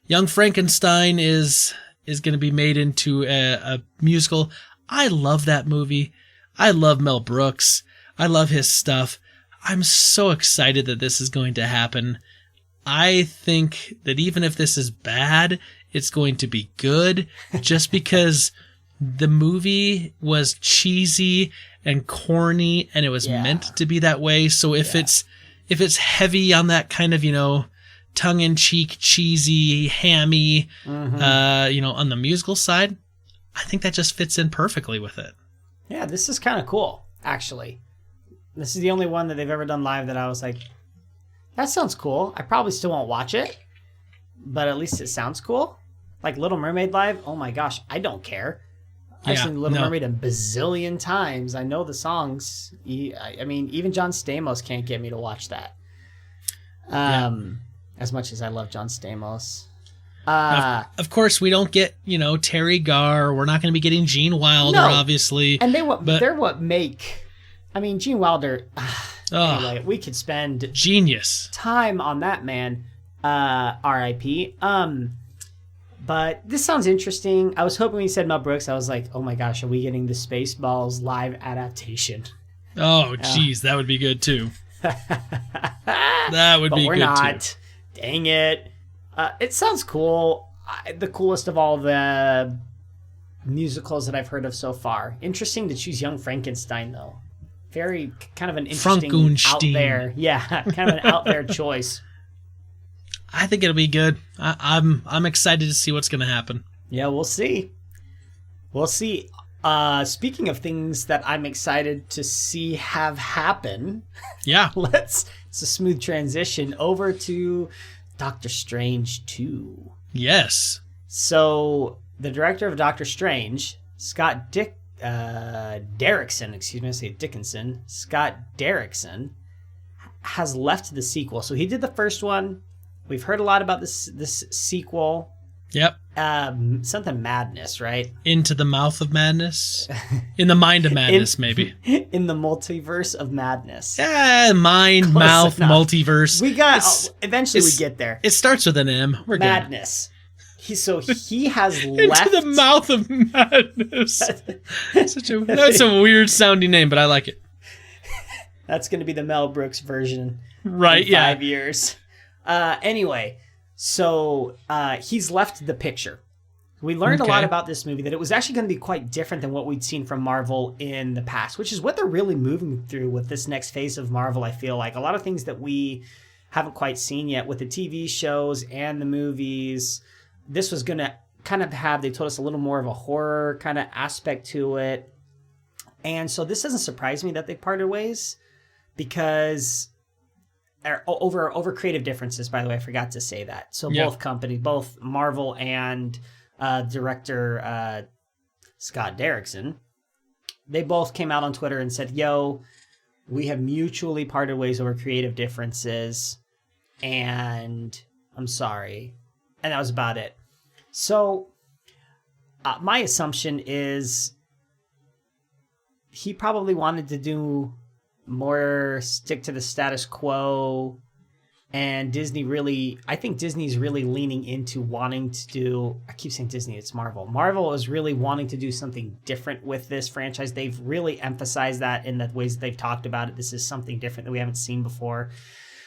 [SPEAKER 1] Young Frankenstein is going to be made into a musical. I love that movie. I love Mel Brooks. I love his stuff. I'm so excited that this is going to happen. I think that even if this is bad, it's going to be good just because the movie was cheesy and corny, and it was meant to be that way. So if it's heavy on that kind of, tongue-in-cheek, cheesy, hammy, on the musical side, I think that just fits in perfectly with it.
[SPEAKER 2] Yeah, this is kind of cool, actually. This is the only one that they've ever done live that I was like, that sounds cool. I probably still won't watch it, but at least it sounds cool. Like Little Mermaid live, oh my gosh, I don't care. I've seen Little Mermaid a bazillion times. I know the songs. I mean, even John Stamos can't get me to watch that. As much as I love John Stamos.
[SPEAKER 1] Of course, we don't get, Terry Garr. We're not going to be getting Gene Wilder, obviously.
[SPEAKER 2] And they're what make... I mean, Gene Wilder... anyway, we could spend...
[SPEAKER 1] Genius.
[SPEAKER 2] ...time on that man. R.I.P. But this sounds interesting. I was hoping when you said Mel Brooks, I was like, oh my gosh, are we getting the Spaceballs live adaptation?
[SPEAKER 1] Oh, geez, that would be good too. That would be good too. But we're not.
[SPEAKER 2] Dang it. It sounds cool. The coolest of all the musicals that I've heard of so far. Interesting to choose Young Frankenstein, though. Very kind of an interesting out there. Yeah, kind of an out there choice.
[SPEAKER 1] I think it'll be good. I'm excited to see what's going to happen.
[SPEAKER 2] Yeah, we'll see. We'll see. Speaking of things that I'm excited to see have happen.
[SPEAKER 1] Yeah.
[SPEAKER 2] It's a smooth transition over to Doctor Strange 2.
[SPEAKER 1] Yes.
[SPEAKER 2] So the director of Doctor Strange, Scott Derrickson, Scott Derrickson, has left the sequel. So he did the first one. We've heard a lot about this sequel.
[SPEAKER 1] Yep.
[SPEAKER 2] Something madness, right?
[SPEAKER 1] Into the mouth of madness? In the mind of madness, maybe.
[SPEAKER 2] In the multiverse of madness.
[SPEAKER 1] Yeah, mind, mouth, multiverse.
[SPEAKER 2] Eventually we get there.
[SPEAKER 1] It starts with an M. We're
[SPEAKER 2] madness. He has left...
[SPEAKER 1] Into the mouth of madness. That's a weird sounding name, but I like it.
[SPEAKER 2] That's going to be the Mel Brooks version.
[SPEAKER 1] Right,
[SPEAKER 2] in 5 years. Anyway, so he's left the picture. We learned a lot about this movie, that it was actually going to be quite different than what we'd seen from Marvel in the past, which is what they're really moving through with this next phase of Marvel, I feel like. A lot of things that we haven't quite seen yet with the TV shows and the movies. This was going to kind of they told us a little more of a horror kind of aspect to it. And so this doesn't surprise me that they parted ways, because... Over creative differences, by the way, I forgot to say that. So both companies, both Marvel and director Scott Derrickson, they both came out on Twitter and said, yo, we have mutually parted ways over creative differences, and I'm sorry. And that was about it. So my assumption is he probably wanted to do... more stick to the status quo, and I think Disney's really leaning into wanting to do, I keep saying Disney, it's Marvel. Marvel is really wanting to do something different with this franchise. They've really emphasized that in the ways that they've talked about it. This is something different that we haven't seen before.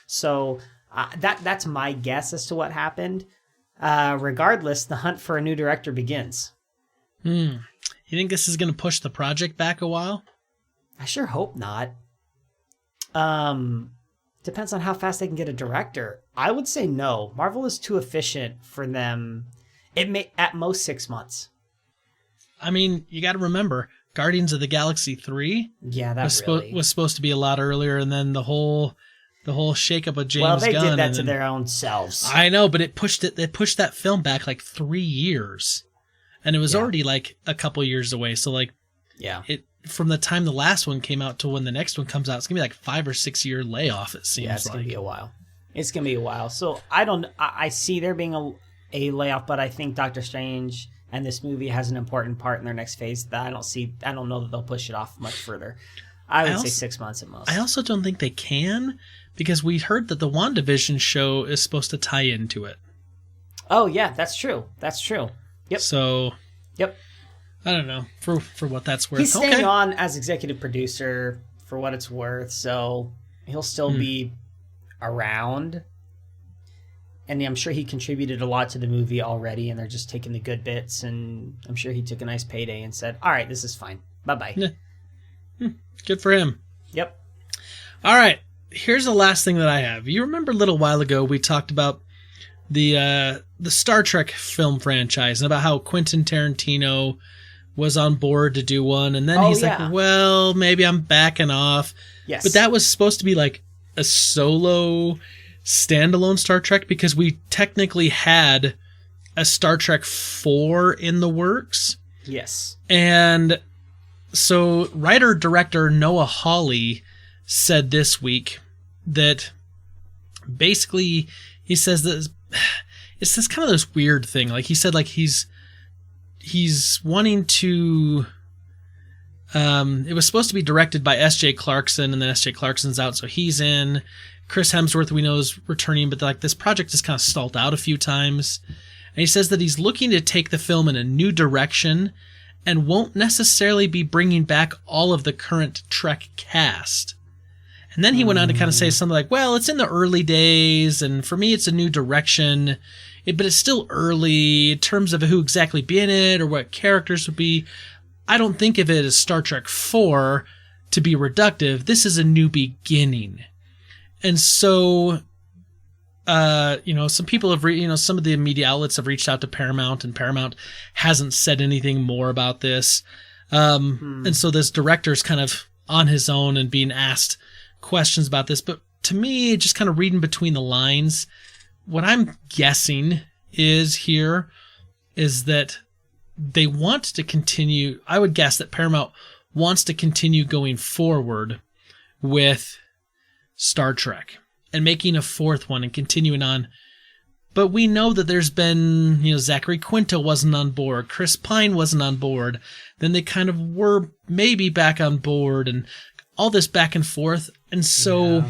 [SPEAKER 2] So that's my guess as to what happened. Regardless, the hunt for a new director begins.
[SPEAKER 1] You think this is going to push the project back a while?
[SPEAKER 2] I sure hope not. Depends on how fast they can get a director. I would say no. Marvel is too efficient for them. It may at most 6 months.
[SPEAKER 1] I mean, you got to remember, Guardians of the Galaxy 3 was supposed to be a lot earlier, and then the whole shakeup of James Gunn.
[SPEAKER 2] Well, they did that to their own selves.
[SPEAKER 1] I know, but they pushed that film back like 3 years, and it was already like a couple years away. So from the time the last one came out to when the next one comes out, it's gonna be like 5 or 6 year layoff. It seems.
[SPEAKER 2] Yeah, it's gonna be a while. It's gonna be a while. So I see there being a layoff, but I think Doctor Strange and this movie has an important part in their next phase that I don't know that they'll push it off much further. I would say 6 months at most.
[SPEAKER 1] I also don't think they can, because we heard that the WandaVision show is supposed to tie into it.
[SPEAKER 2] Oh yeah, that's true. Yep.
[SPEAKER 1] So.
[SPEAKER 2] Yep.
[SPEAKER 1] I don't know, for what that's worth.
[SPEAKER 2] He's staying on as executive producer for what it's worth, so he'll still be around. And I'm sure he contributed a lot to the movie already, and they're just taking the good bits, and I'm sure he took a nice payday and said, all right, this is fine. Bye-bye.
[SPEAKER 1] Yeah. Good for him.
[SPEAKER 2] Yep.
[SPEAKER 1] All right, here's the last thing that I have. You remember a little while ago we talked about the Star Trek film franchise and about how Quentin Tarantino was on board to do one, and then he's like, well, maybe I'm backing off.
[SPEAKER 2] Yes.
[SPEAKER 1] But that was supposed to be like a solo standalone Star Trek, because we technically had a Star Trek 4 in the works.
[SPEAKER 2] Yes.
[SPEAKER 1] And so writer-director Noah Hawley said this week that basically he says that it's this kind of this weird thing. Like he said, like he's wanting to. It was supposed to be directed by S.J. Clarkson, and then S.J. Clarkson's out, so he's in. Chris Hemsworth, we know, is returning, but like this project has kind of stalled out a few times. And he says that he's looking to take the film in a new direction and won't necessarily be bringing back all of the current Trek cast. And then he went on to kind of say something like, well, it's in the early days, and for me it's a new direction, but it's still early in terms of who exactly be in it or what characters would be. I don't think of it as Star Trek 4 to be reductive. This is a new beginning. And so, some people have, some of the media outlets have reached out to Paramount, and Paramount hasn't said anything more about this. And so this director's kind of on his own and being asked questions about this. But to me, just kind of reading between the lines, what I'm guessing is that they want to continue. I would guess that Paramount wants to continue going forward with Star Trek and making a fourth one and continuing on. But we know that there's been, Zachary Quinto wasn't on board. Chris Pine wasn't on board. Then they kind of were maybe back on board, and all this back and forth. And so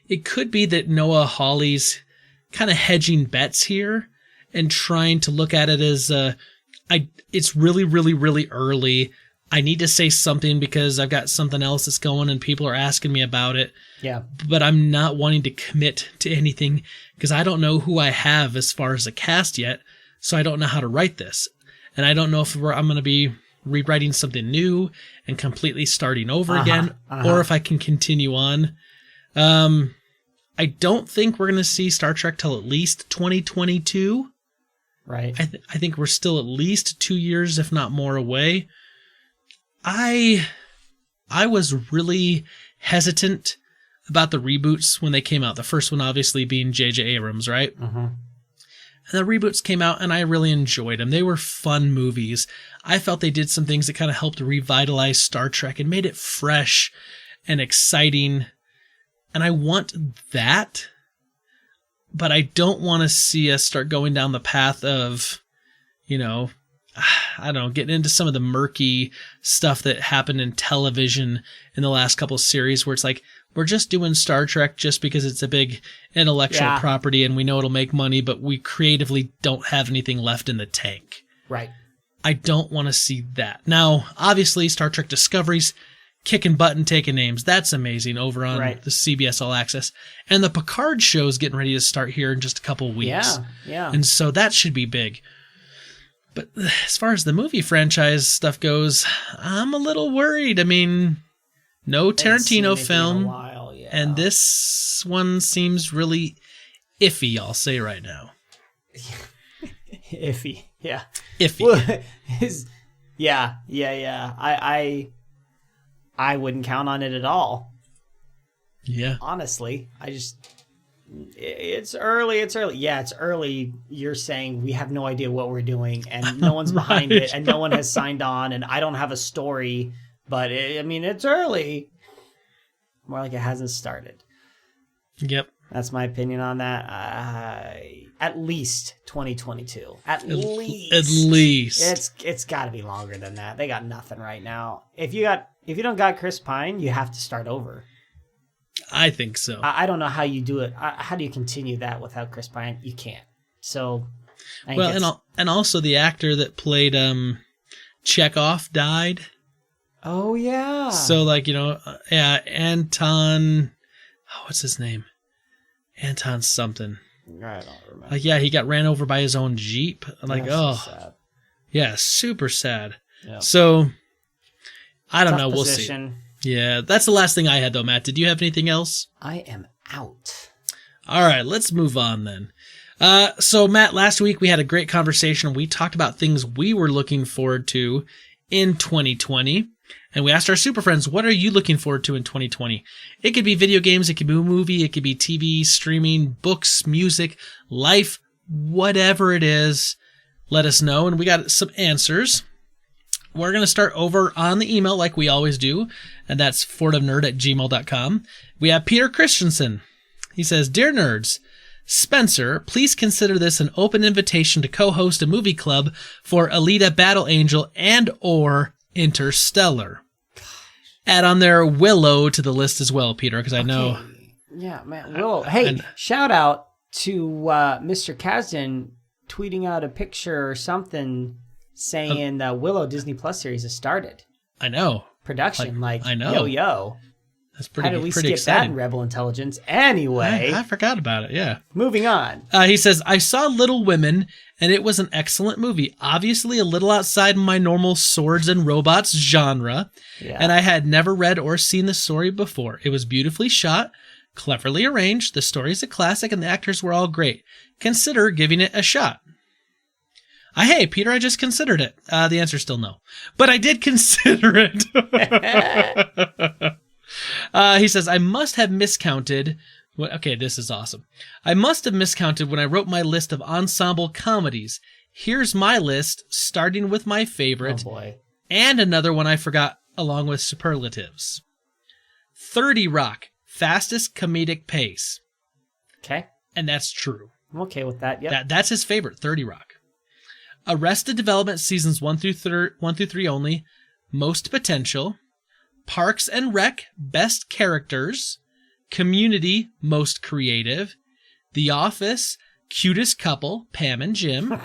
[SPEAKER 1] it could be that Noah Hawley's kind of hedging bets here and trying to look at it as it's really, really, really early. I need to say something because I've got something else that's going and people are asking me about it.
[SPEAKER 2] Yeah.
[SPEAKER 1] But I'm not wanting to commit to anything because I don't know who I have as far as a cast yet. So I don't know how to write this. And I don't know if I'm going to be rewriting something new and completely starting over again, or if I can continue on. I don't think we're going to see Star Trek till at least 2022.
[SPEAKER 2] Right.
[SPEAKER 1] I think we're still at least 2 years, if not more, away. I was really hesitant about the reboots when they came out. The first one obviously being J.J. Abrams, right?
[SPEAKER 2] Mm-hmm.
[SPEAKER 1] And the reboots came out, and I really enjoyed them. They were fun movies. I felt they did some things that kind of helped revitalize Star Trek and made it fresh and exciting. And I want that, but I don't want to see us start going down the path of, I don't know, getting into some of the murky stuff that happened in television in the last couple of series where it's like, we're just doing Star Trek just because it's a big intellectual property and we know it'll make money, but we creatively don't have anything left in the tank.
[SPEAKER 2] Right.
[SPEAKER 1] I don't want to see that. Now, obviously, Star Trek Discovery's kicking butt and taking names. That's amazing over on the CBS All Access. And the Picard show is getting ready to start here in just a couple of weeks.
[SPEAKER 2] Yeah.
[SPEAKER 1] And so that should be big. But as far as the movie franchise stuff goes, I'm a little worried. I mean, no Tarantino film. And this one seems really iffy, I'll say right now.
[SPEAKER 2] Iffy. Yeah.
[SPEAKER 1] Iffy.
[SPEAKER 2] Well, I wouldn't count on it at all.
[SPEAKER 1] Yeah.
[SPEAKER 2] Honestly, it's early. Yeah, it's early. You're saying we have no idea what we're doing and no one's behind it and no one has signed on and I don't have a story, but it's early. More like it hasn't started.
[SPEAKER 1] Yep.
[SPEAKER 2] That's my opinion on that. At least 2022. At least. It's got to be longer than that. They got nothing right now. If you don't got Chris Pine, you have to start over.
[SPEAKER 1] I think so.
[SPEAKER 2] I don't know how you do it. How do you continue that without Chris Pine? You can't. So,
[SPEAKER 1] and also the actor that played Chekhov died.
[SPEAKER 2] Oh yeah.
[SPEAKER 1] So Anton. What's his name? Anton something.
[SPEAKER 2] I don't remember.
[SPEAKER 1] He got ran over by his own Jeep. So sad. Yeah, super sad. Yeah. So, I don't know. We'll see. Yeah, that's the last thing I had, though, Matt. Did you have anything else?
[SPEAKER 2] I am out.
[SPEAKER 1] All right, let's move on then. So Matt, last week we had a great conversation. We talked about things we were looking forward to in 2020. And we asked our super friends, what are you looking forward to in 2020? It could be video games, it could be a movie, it could be TV, streaming, books, music, life, whatever it is. Let us know. And we got some answers. We're going to start over on the email like we always do. And that's fortofnerd@gmail.com. We have Peter Christensen. He says, Dear nerds, Spencer, please consider this an open invitation to co-host a movie club for Alita Battle Angel and or Interstellar. Add on there Willow to the list as well, Peter, because I know.
[SPEAKER 2] Yeah, man. Willow. Hey, shout out to Mr. Kasdan tweeting out a picture or something saying Willow Disney Plus series has started.
[SPEAKER 1] I know.
[SPEAKER 2] Production,
[SPEAKER 1] I know.
[SPEAKER 2] Yo.
[SPEAKER 1] That's pretty.
[SPEAKER 2] How did we
[SPEAKER 1] pretty
[SPEAKER 2] skip
[SPEAKER 1] exciting.
[SPEAKER 2] that in Rebel Intelligence? Anyway.
[SPEAKER 1] I forgot about it, yeah.
[SPEAKER 2] Moving on.
[SPEAKER 1] He says, I saw Little Women, and it was an excellent movie. Obviously a little outside my normal swords and robots genre, and I had never read or seen the story before. It was beautifully shot, cleverly arranged, the story's a classic, and the actors were all great. Consider giving it a shot. Hey, Peter, I just considered it. The answer's still no. But I did consider it. He says, I must have miscounted. Okay, this is awesome. I must have miscounted when I wrote my list of ensemble comedies. Here's my list, starting with my favorite.
[SPEAKER 2] Oh, boy.
[SPEAKER 1] And another one I forgot, along with superlatives. 30 Rock, fastest comedic pace.
[SPEAKER 2] Okay.
[SPEAKER 1] And that's true.
[SPEAKER 2] I'm okay with that. Yep.
[SPEAKER 1] That's his favorite, 30 Rock. Arrested Development seasons 1 through 3 only, most potential. Parks and Rec, best characters. Community, most creative. The Office, cutest couple, Pam and Jim.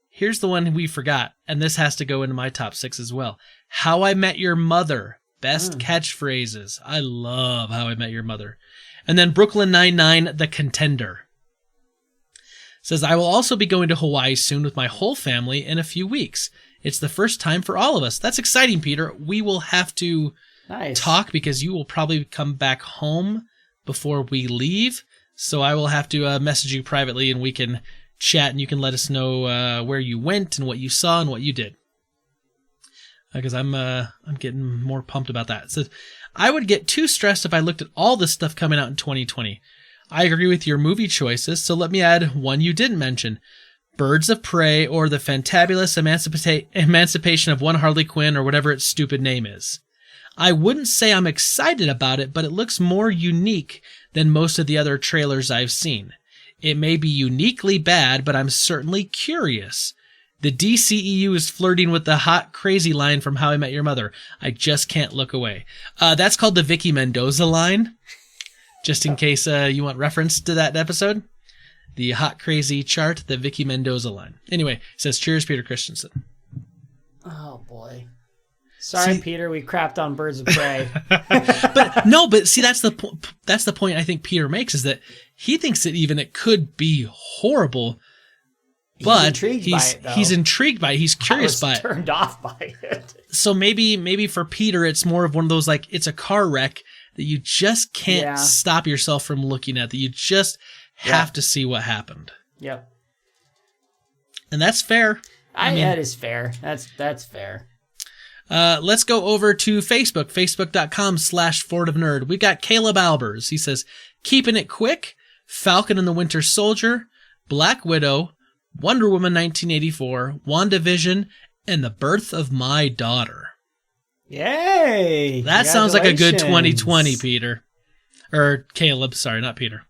[SPEAKER 1] Here's the one we forgot, and this has to go into my top 6 as well. How I Met Your Mother, best catchphrases. I love How I Met Your Mother. And then Brooklyn Nine-Nine, The Contender. Says, I will also be going to Hawaii soon with my whole family in a few weeks. It's the first time for all of us. That's exciting, Peter. We will have to talk because you will probably come back home before we leave. So I will have to message you privately and we can chat and you can let us know where you went and what you saw and what you did. Because I'm getting more pumped about that. So I would get too stressed if I looked at all this stuff coming out in 2020. I agree with your movie choices, so let me add one you didn't mention. Birds of Prey or The Fantabulous Emancipation of One Harley Quinn or whatever its stupid name is. I wouldn't say I'm excited about it, but it looks more unique than most of the other trailers I've seen. It may be uniquely bad, but I'm certainly curious. The DCEU is flirting with the hot, crazy line from How I Met Your Mother. I just can't look away. That's called the Vicky Mendoza line. Just in case you want reference to that episode. The hot, crazy chart, the Vicky Mendoza line. Anyway, it says, cheers, Peter Christensen.
[SPEAKER 2] Oh, boy. Sorry, Peter, we crapped on Birds of Prey.
[SPEAKER 1] but see, that's the point I think Peter makes, is that he thinks that even it could be horrible, but he's intrigued by it. He's curious by it.
[SPEAKER 2] Turned off by it.
[SPEAKER 1] So maybe for Peter, it's more of one of those, like, it's a car wreck that you just can't stop yourself from looking at, that you just have to see what happened.
[SPEAKER 2] Yep.
[SPEAKER 1] And that's fair.
[SPEAKER 2] I mean, that is fair. That's fair.
[SPEAKER 1] Let's go over to Facebook, facebook.com/FortofNerd. We've got Caleb Albers. He says, keeping it quick, Falcon and the Winter Soldier, Black Widow, Wonder Woman 1984, WandaVision, and The Birth of My Daughter.
[SPEAKER 2] Yay!
[SPEAKER 1] That sounds like a good 2020, Peter. Or Caleb, sorry, not Peter.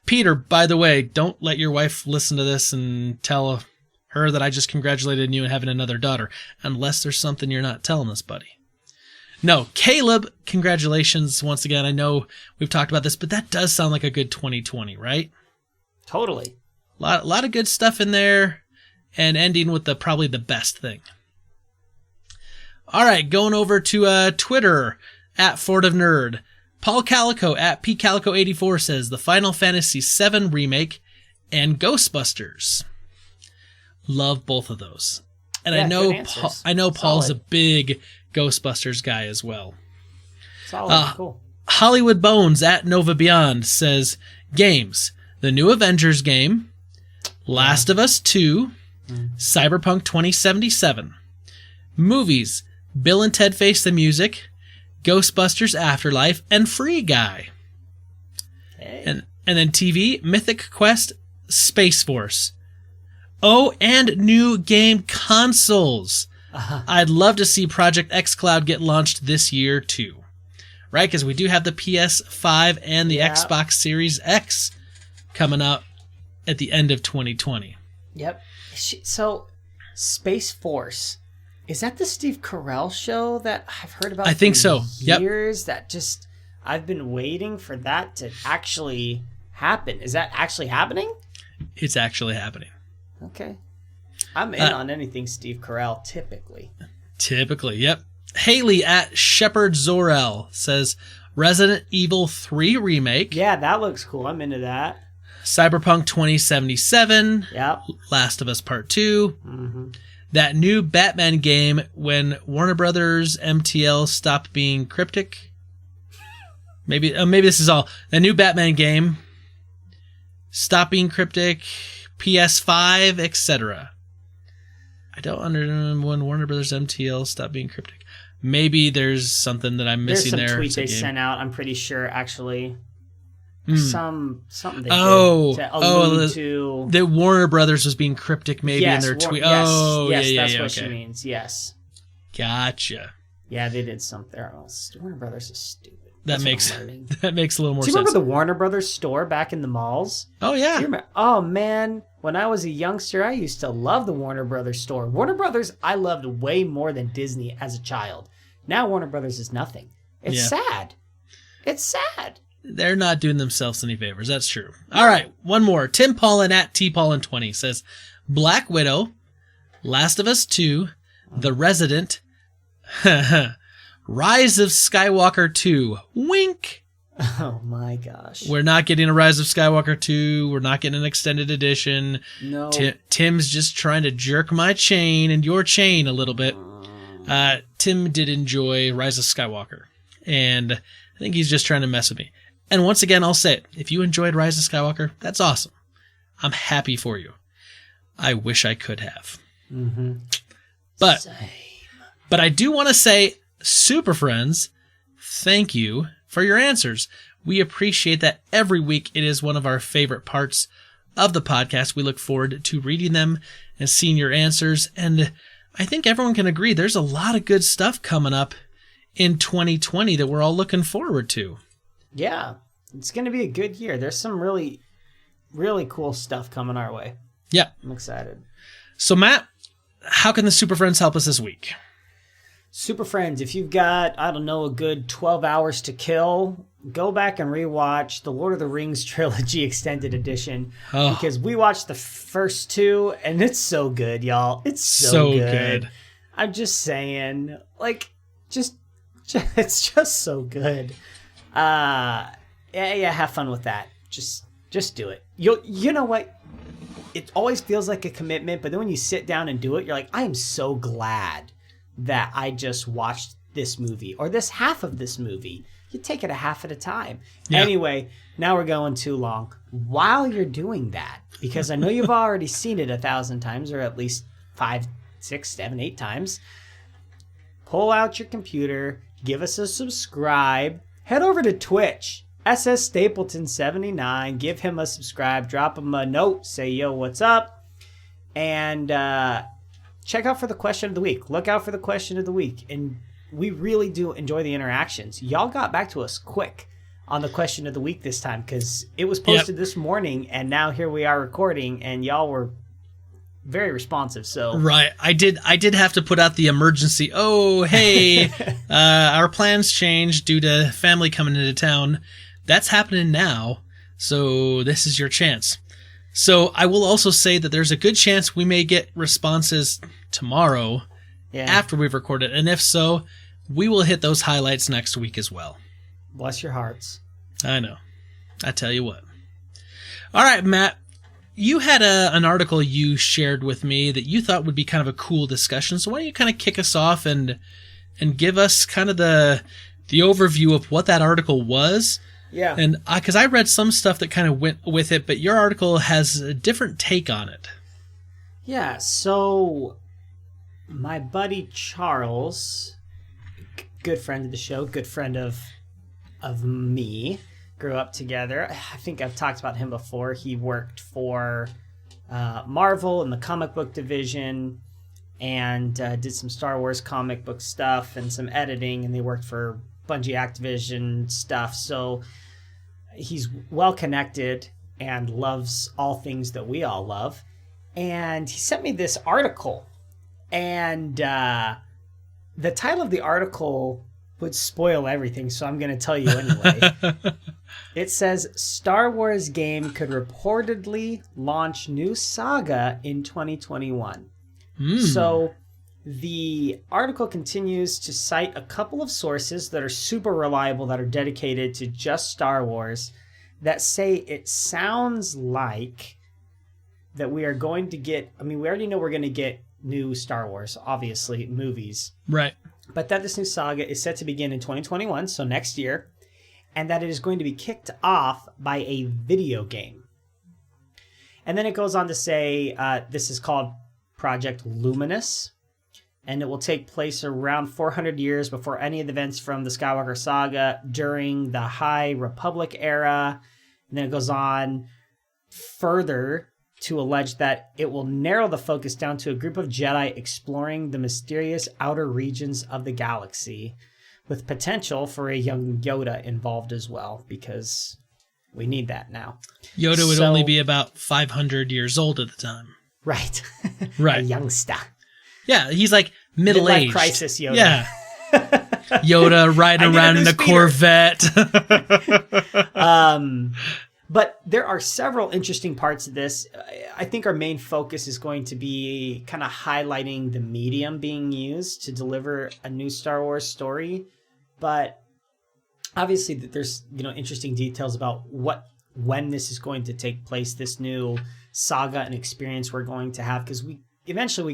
[SPEAKER 1] Peter, by the way, don't let your wife listen to this and tell her that I just congratulated you on having another daughter, unless there's something you're not telling us, buddy. No, Caleb, congratulations once again. I know we've talked about this, but that does sound like a good 2020, right?
[SPEAKER 2] Totally.
[SPEAKER 1] A lot of good stuff in there, and ending with probably the best thing. All right, going over to Twitter, @FortofNerd. Paul Calico, @PCalico84 says, the Final Fantasy VII Remake and Ghostbusters. Love both of those. And I know Paul's a big Ghostbusters guy as well.
[SPEAKER 2] Solid, cool.
[SPEAKER 1] Hollywood Bones, @Nova Beyond says, games. the new Avengers game, Last of Us 2, Cyberpunk 2077. Movies, Bill and Ted Face the Music, Ghostbusters Afterlife, and Free Guy.
[SPEAKER 2] Hey.
[SPEAKER 1] And then TV, Mythic Quest, Space Force. Oh, and new game consoles. I'd love to see Project xCloud get launched this year too. Right, because we do have the PS5 and the Xbox Series X coming up at the end of 2020.
[SPEAKER 2] Yep. So, Space Force, is that the Steve Carell show that I've heard about?
[SPEAKER 1] I think so.
[SPEAKER 2] Years that just I've been waiting for that to actually happen. Is that actually happening?
[SPEAKER 1] It's actually happening.
[SPEAKER 2] Okay. I'm in on anything Steve Carell, typically.
[SPEAKER 1] Typically, yep. Haley at Shepherd Zorel says Resident Evil 3 Remake.
[SPEAKER 2] Yeah, that looks cool. I'm into that.
[SPEAKER 1] Cyberpunk 2077.
[SPEAKER 2] Yep.
[SPEAKER 1] Last of Us Part 2.
[SPEAKER 2] Mm-hmm.
[SPEAKER 1] That new Batman game when Warner Brothers MTL stopped being cryptic. Maybe this is all. The new Batman game. Stop being cryptic. PS5, etc. I don't understand when Warner Brothers MTL stopped being cryptic. Maybe there's something that I'm missing there.
[SPEAKER 2] There's some tweet they
[SPEAKER 1] game.
[SPEAKER 2] sent out, I'm pretty sure, actually. Something they did
[SPEAKER 1] to
[SPEAKER 2] allude to...
[SPEAKER 1] that Warner Brothers was being cryptic maybe in their tweet.
[SPEAKER 2] Yes, that's what
[SPEAKER 1] okay.
[SPEAKER 2] she means, yes.
[SPEAKER 1] Gotcha.
[SPEAKER 2] Yeah, they did something. Warner Brothers is stupid.
[SPEAKER 1] That makes a little more sense.
[SPEAKER 2] Do you remember the Warner Brothers store back in the malls?
[SPEAKER 1] Oh, yeah.
[SPEAKER 2] Oh, man. When I was a youngster, I used to love the Warner Brothers store. Warner Brothers, I loved way more than Disney as a child. Now Warner Brothers is nothing. It's sad. It's sad.
[SPEAKER 1] They're not doing themselves any favors. That's true. All right. One more. Tim Paulin at TPaulin20 says, Black Widow, Last of Us 2, The Resident, Rise of Skywalker 2. Wink.
[SPEAKER 2] Oh my gosh.
[SPEAKER 1] We're not getting a Rise of Skywalker 2. We're not getting an extended edition.
[SPEAKER 2] No.
[SPEAKER 1] Tim's just trying to jerk my chain and your chain a little bit. Tim did enjoy Rise of Skywalker. And I think he's just trying to mess with me. And once again, I'll say it. If you enjoyed Rise of Skywalker, that's awesome. I'm happy for you. I wish I could have.
[SPEAKER 2] Mm-hmm.
[SPEAKER 1] But I do want to say, Super Friends, thank you for your answers. We appreciate that every week. It is one of our favorite parts of the podcast. We look forward to reading them and seeing your answers. And I think everyone can agree there's a lot of good stuff coming up in 2020 that we're all looking forward to.
[SPEAKER 2] Yeah, it's going to be a good year. There's some really, really cool stuff coming our way.
[SPEAKER 1] Yeah.
[SPEAKER 2] I'm excited.
[SPEAKER 1] So, Matt, how can the Super Friends help us this week?
[SPEAKER 2] Super Friends, if you've got, I don't know, a good 12 hours to kill, go back and rewatch the Lord of the Rings Trilogy Extended Edition. Because we watched the first two, and it's so good, y'all. It's so good. I'm just saying, like, it's just so good. Yeah, have fun with that. Just do it. You know what? It always feels like a commitment, but then when you sit down and do it, you're like, I am so glad that I just watched this movie or this half of this movie. You take it a half at a time. Yeah. Anyway, now we're going too long. While you're doing that, because I know you've already seen it 1,000 times or at least 5, 6, 7, 8 times, pull out your computer, give us a subscribe, head over to Twitch, SS Stapleton 79, give him a subscribe, drop him a note, say, yo, what's up? And check out for the question of the week. Look out for the question of the week. And we really do enjoy the interactions. Y'all got back to us quick on the question of the week this time because it was posted this morning, and now here we are recording, and y'all were very responsive. So
[SPEAKER 1] right, I did have to put out the emergency. Oh, hey, our plans changed due to family coming into town. That's happening now, so this is your chance. So I will also say that there's a good chance we may get responses tomorrow after we've recorded, and if so, we will hit those highlights next week as well.
[SPEAKER 2] Bless your hearts.
[SPEAKER 1] I know. I tell you what. All right, Matt. You had an article you shared with me that you thought would be kind of a cool discussion. So why don't you kind of kick us off and give us kind of the overview of what that article was
[SPEAKER 2] Yeah.
[SPEAKER 1] And because I read some stuff that kind of went with it, but your article has a different take on it.
[SPEAKER 2] Yeah, so my buddy Charles, good friend of the show, good friend of me, grew up together. I think I've talked about him before. He worked for Marvel in the comic book division and did some Star Wars comic book stuff and some editing, and they worked for Bungie Activision stuff. So he's well connected and loves all things that we all love. And he sent me this article, and the title of the article would spoil everything, so I'm going to tell you anyway. It says, Star Wars game could reportedly launch new saga in 2021. So the article continues to cite a couple of sources that are super reliable, that are dedicated to just Star Wars, that say it sounds like that we are going to get, I mean, we already know we're going to get new Star Wars, obviously, movies.
[SPEAKER 1] Right.
[SPEAKER 2] But that this new saga is set to begin in 2021, so next year, and that it is going to be kicked off by a video game. And then it goes on to say this is called Project Luminous, and it will take place around 400 years before any of the events from the Skywalker saga during the High Republic era. And then it goes on further to allege that it will narrow the focus down to a group of Jedi exploring the mysterious outer regions of the galaxy, with potential for a young Yoda involved as well, because we need that now.
[SPEAKER 1] Yoda would only be about 500 years old at the time.
[SPEAKER 2] Right.
[SPEAKER 1] Right.
[SPEAKER 2] A youngster.
[SPEAKER 1] Yeah, he's like middle-aged.
[SPEAKER 2] Midlife crisis Yoda.
[SPEAKER 1] Yeah. Yoda riding around in a Corvette.
[SPEAKER 2] But there are several interesting parts of this. I think our main focus is going to be kind of highlighting the medium being used to deliver a new Star Wars story. But obviously there's, interesting details about when this is going to take place, this new saga and experience we're going to have, because we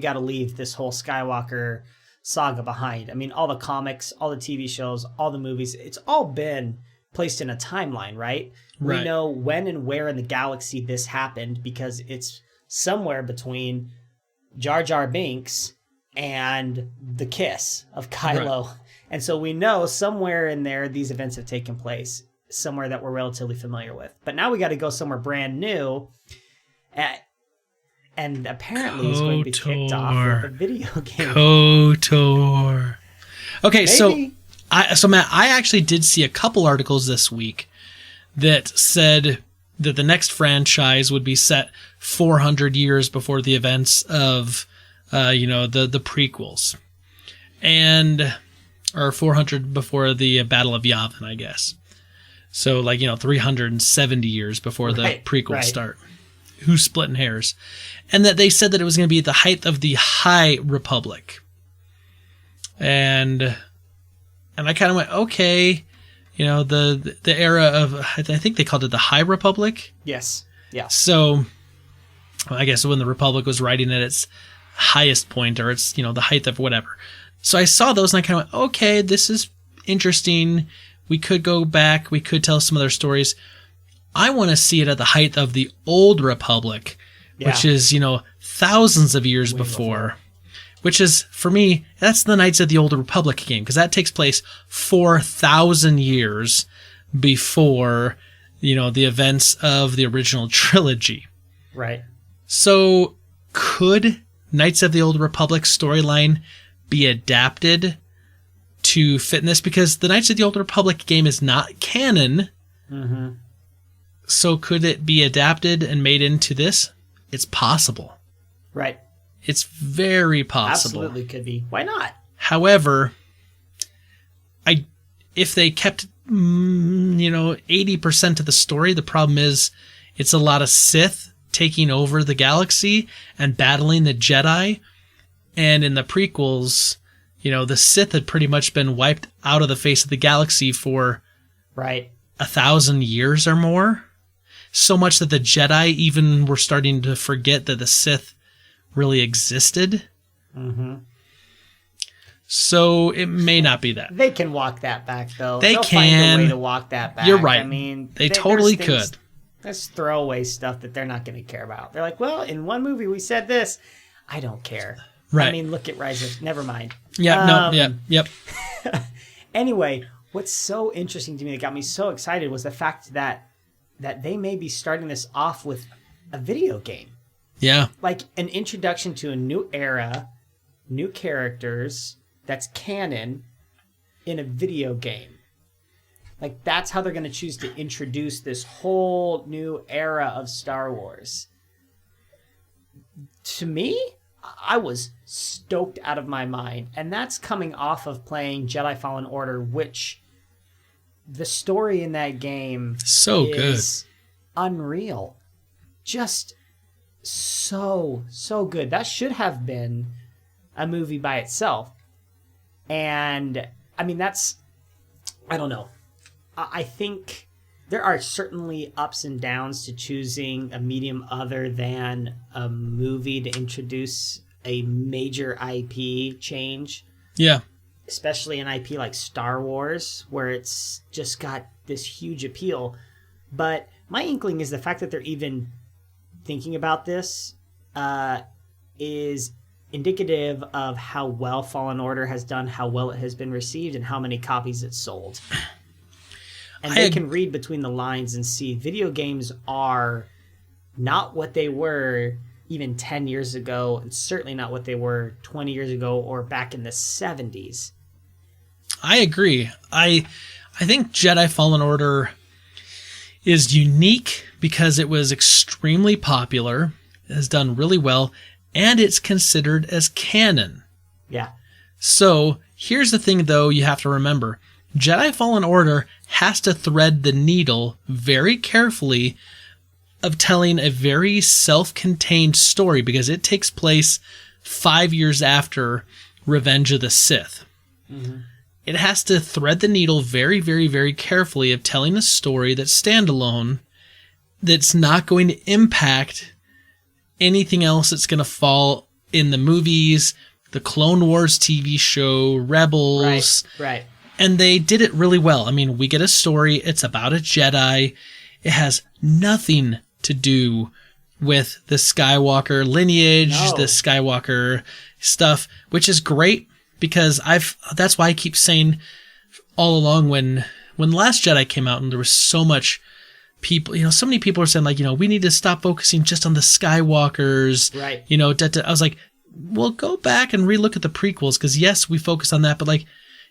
[SPEAKER 2] got to leave this whole Skywalker saga behind. I mean, all the comics, all the TV shows, all the movies, it's all been placed in a timeline, right? We know when and where in the galaxy this happened because it's somewhere between Jar Jar Binks and the kiss of Kylo. Right. And so we know somewhere in there these events have taken place, somewhere that we're relatively familiar with. But now we got to go somewhere brand new, and apparently it's going to be kicked off with a video game.
[SPEAKER 1] KOTOR. Okay,
[SPEAKER 2] Maybe.
[SPEAKER 1] So Matt, I actually did see a couple articles this week that said that the next franchise would be set 400 years before the events of, the prequels, or 400 before the Battle of Yavin, I guess. So 370 years before the prequels start. Who's splitting hairs? And that they said that it was going to be the height of the High Republic. And I kind of went, okay, the era of, I think they called it the High Republic.
[SPEAKER 2] Yes. Yeah.
[SPEAKER 1] So I guess when the Republic was riding at its highest point, or its, the height of whatever. So I saw those and I kind of went, okay, this is interesting. We could go back. We could tell some other stories. I want to see it at the height of the Old Republic, which is, thousands of years before. Which is, for me, that's the Knights of the Old Republic game, because that takes place 4,000 years before, the events of the original trilogy.
[SPEAKER 2] Right.
[SPEAKER 1] So, could Knights of the Old Republic storyline be adapted to fit in this? Because the Knights of the Old Republic game is not canon.
[SPEAKER 2] Mm-hmm.
[SPEAKER 1] So, could it be adapted and made into this? It's possible.
[SPEAKER 2] Right.
[SPEAKER 1] It's very possible.
[SPEAKER 2] Absolutely could be. Why not?
[SPEAKER 1] However, if they kept, 80% of the story, the problem is it's a lot of Sith taking over the galaxy and battling the Jedi. And in the prequels, the Sith had pretty much been wiped out of the face of the galaxy for 1,000 years or more. So much that the Jedi even were starting to forget that the Sith really existed.
[SPEAKER 2] Mm-hmm.
[SPEAKER 1] So it may not be that.
[SPEAKER 2] They can walk that back, though.
[SPEAKER 1] They'll
[SPEAKER 2] find a way
[SPEAKER 1] can.
[SPEAKER 2] to walk that back.
[SPEAKER 1] You're right.
[SPEAKER 2] I mean,
[SPEAKER 1] they totally
[SPEAKER 2] there's
[SPEAKER 1] could.
[SPEAKER 2] There's throwaway stuff that they're not going to care about. They're like, well, in one movie we said this. I don't care.
[SPEAKER 1] Right.
[SPEAKER 2] I mean, look at Rise of... Never mind.
[SPEAKER 1] Yeah, yep.
[SPEAKER 2] Anyway, what's so interesting to me that got me so excited was the fact that they may be starting this off with a video game.
[SPEAKER 1] Yeah.
[SPEAKER 2] Like an introduction to a new era, new characters, that's canon in a video game. Like, that's how they're going to choose to introduce this whole new era of Star Wars. To me, I was stoked out of my mind. And that's coming off of playing Jedi Fallen Order, which the story in that game is unreal. Just so good. That should have been a movie by itself. And, I mean, I don't know. I think there are certainly ups and downs to choosing a medium other than a movie to introduce a major IP change.
[SPEAKER 1] Yeah.
[SPEAKER 2] Especially an IP like Star Wars, where it's just got this huge appeal. But my inkling is the fact that they're even thinking about this is indicative of how well Fallen Order has done, how well it has been received, and how many copies it's sold. And they can read between the lines and see video games are not what they were even 10 years ago, and certainly not what they were 20 years ago or back in the 70s.
[SPEAKER 1] I agree. I think Jedi Fallen Order is unique because it was extremely popular, it has done really well, and it's considered as canon.
[SPEAKER 2] Yeah.
[SPEAKER 1] So here's the thing, though, you have to remember. Jedi Fallen Order has to thread the needle very carefully of telling a very self-contained story because it takes place 5 years after Revenge of the Sith. Mm-hmm. It has to thread the needle very, very, very carefully of telling a story that's standalone, that's not going to impact anything else that's going to fall in the movies, the Clone Wars TV show, Rebels.
[SPEAKER 2] Right.
[SPEAKER 1] And they did it really well. I mean, we get a story. It's about a Jedi. It has nothing to do with the Skywalker lineage, the Skywalker stuff, which is great because that's why I keep saying all along when The Last Jedi came out and there was so much people, so many people are saying like, we need to stop focusing just on the Skywalkers.
[SPEAKER 2] Right.
[SPEAKER 1] I was like, well, go back and relook at the prequels because yes, we focus on that, but like,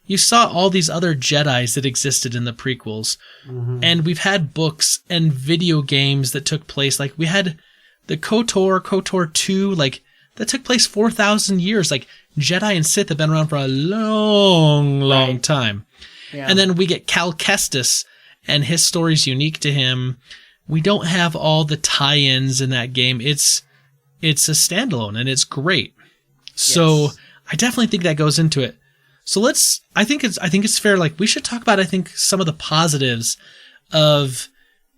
[SPEAKER 1] you saw all these other Jedis that existed in the prequels. Mm-hmm. And we've had books and video games that took place. Like, we had the KOTOR 2, like, that took place 4,000 years. Like, Jedi and Sith have been around for a long time. Yeah. And then we get Cal Kestis, and his story's unique to him. We don't have all the tie-ins in that game. It's a standalone, and it's great. So I definitely think that goes into it. So I think it's fair. Like, we should talk about, I think, some of the positives of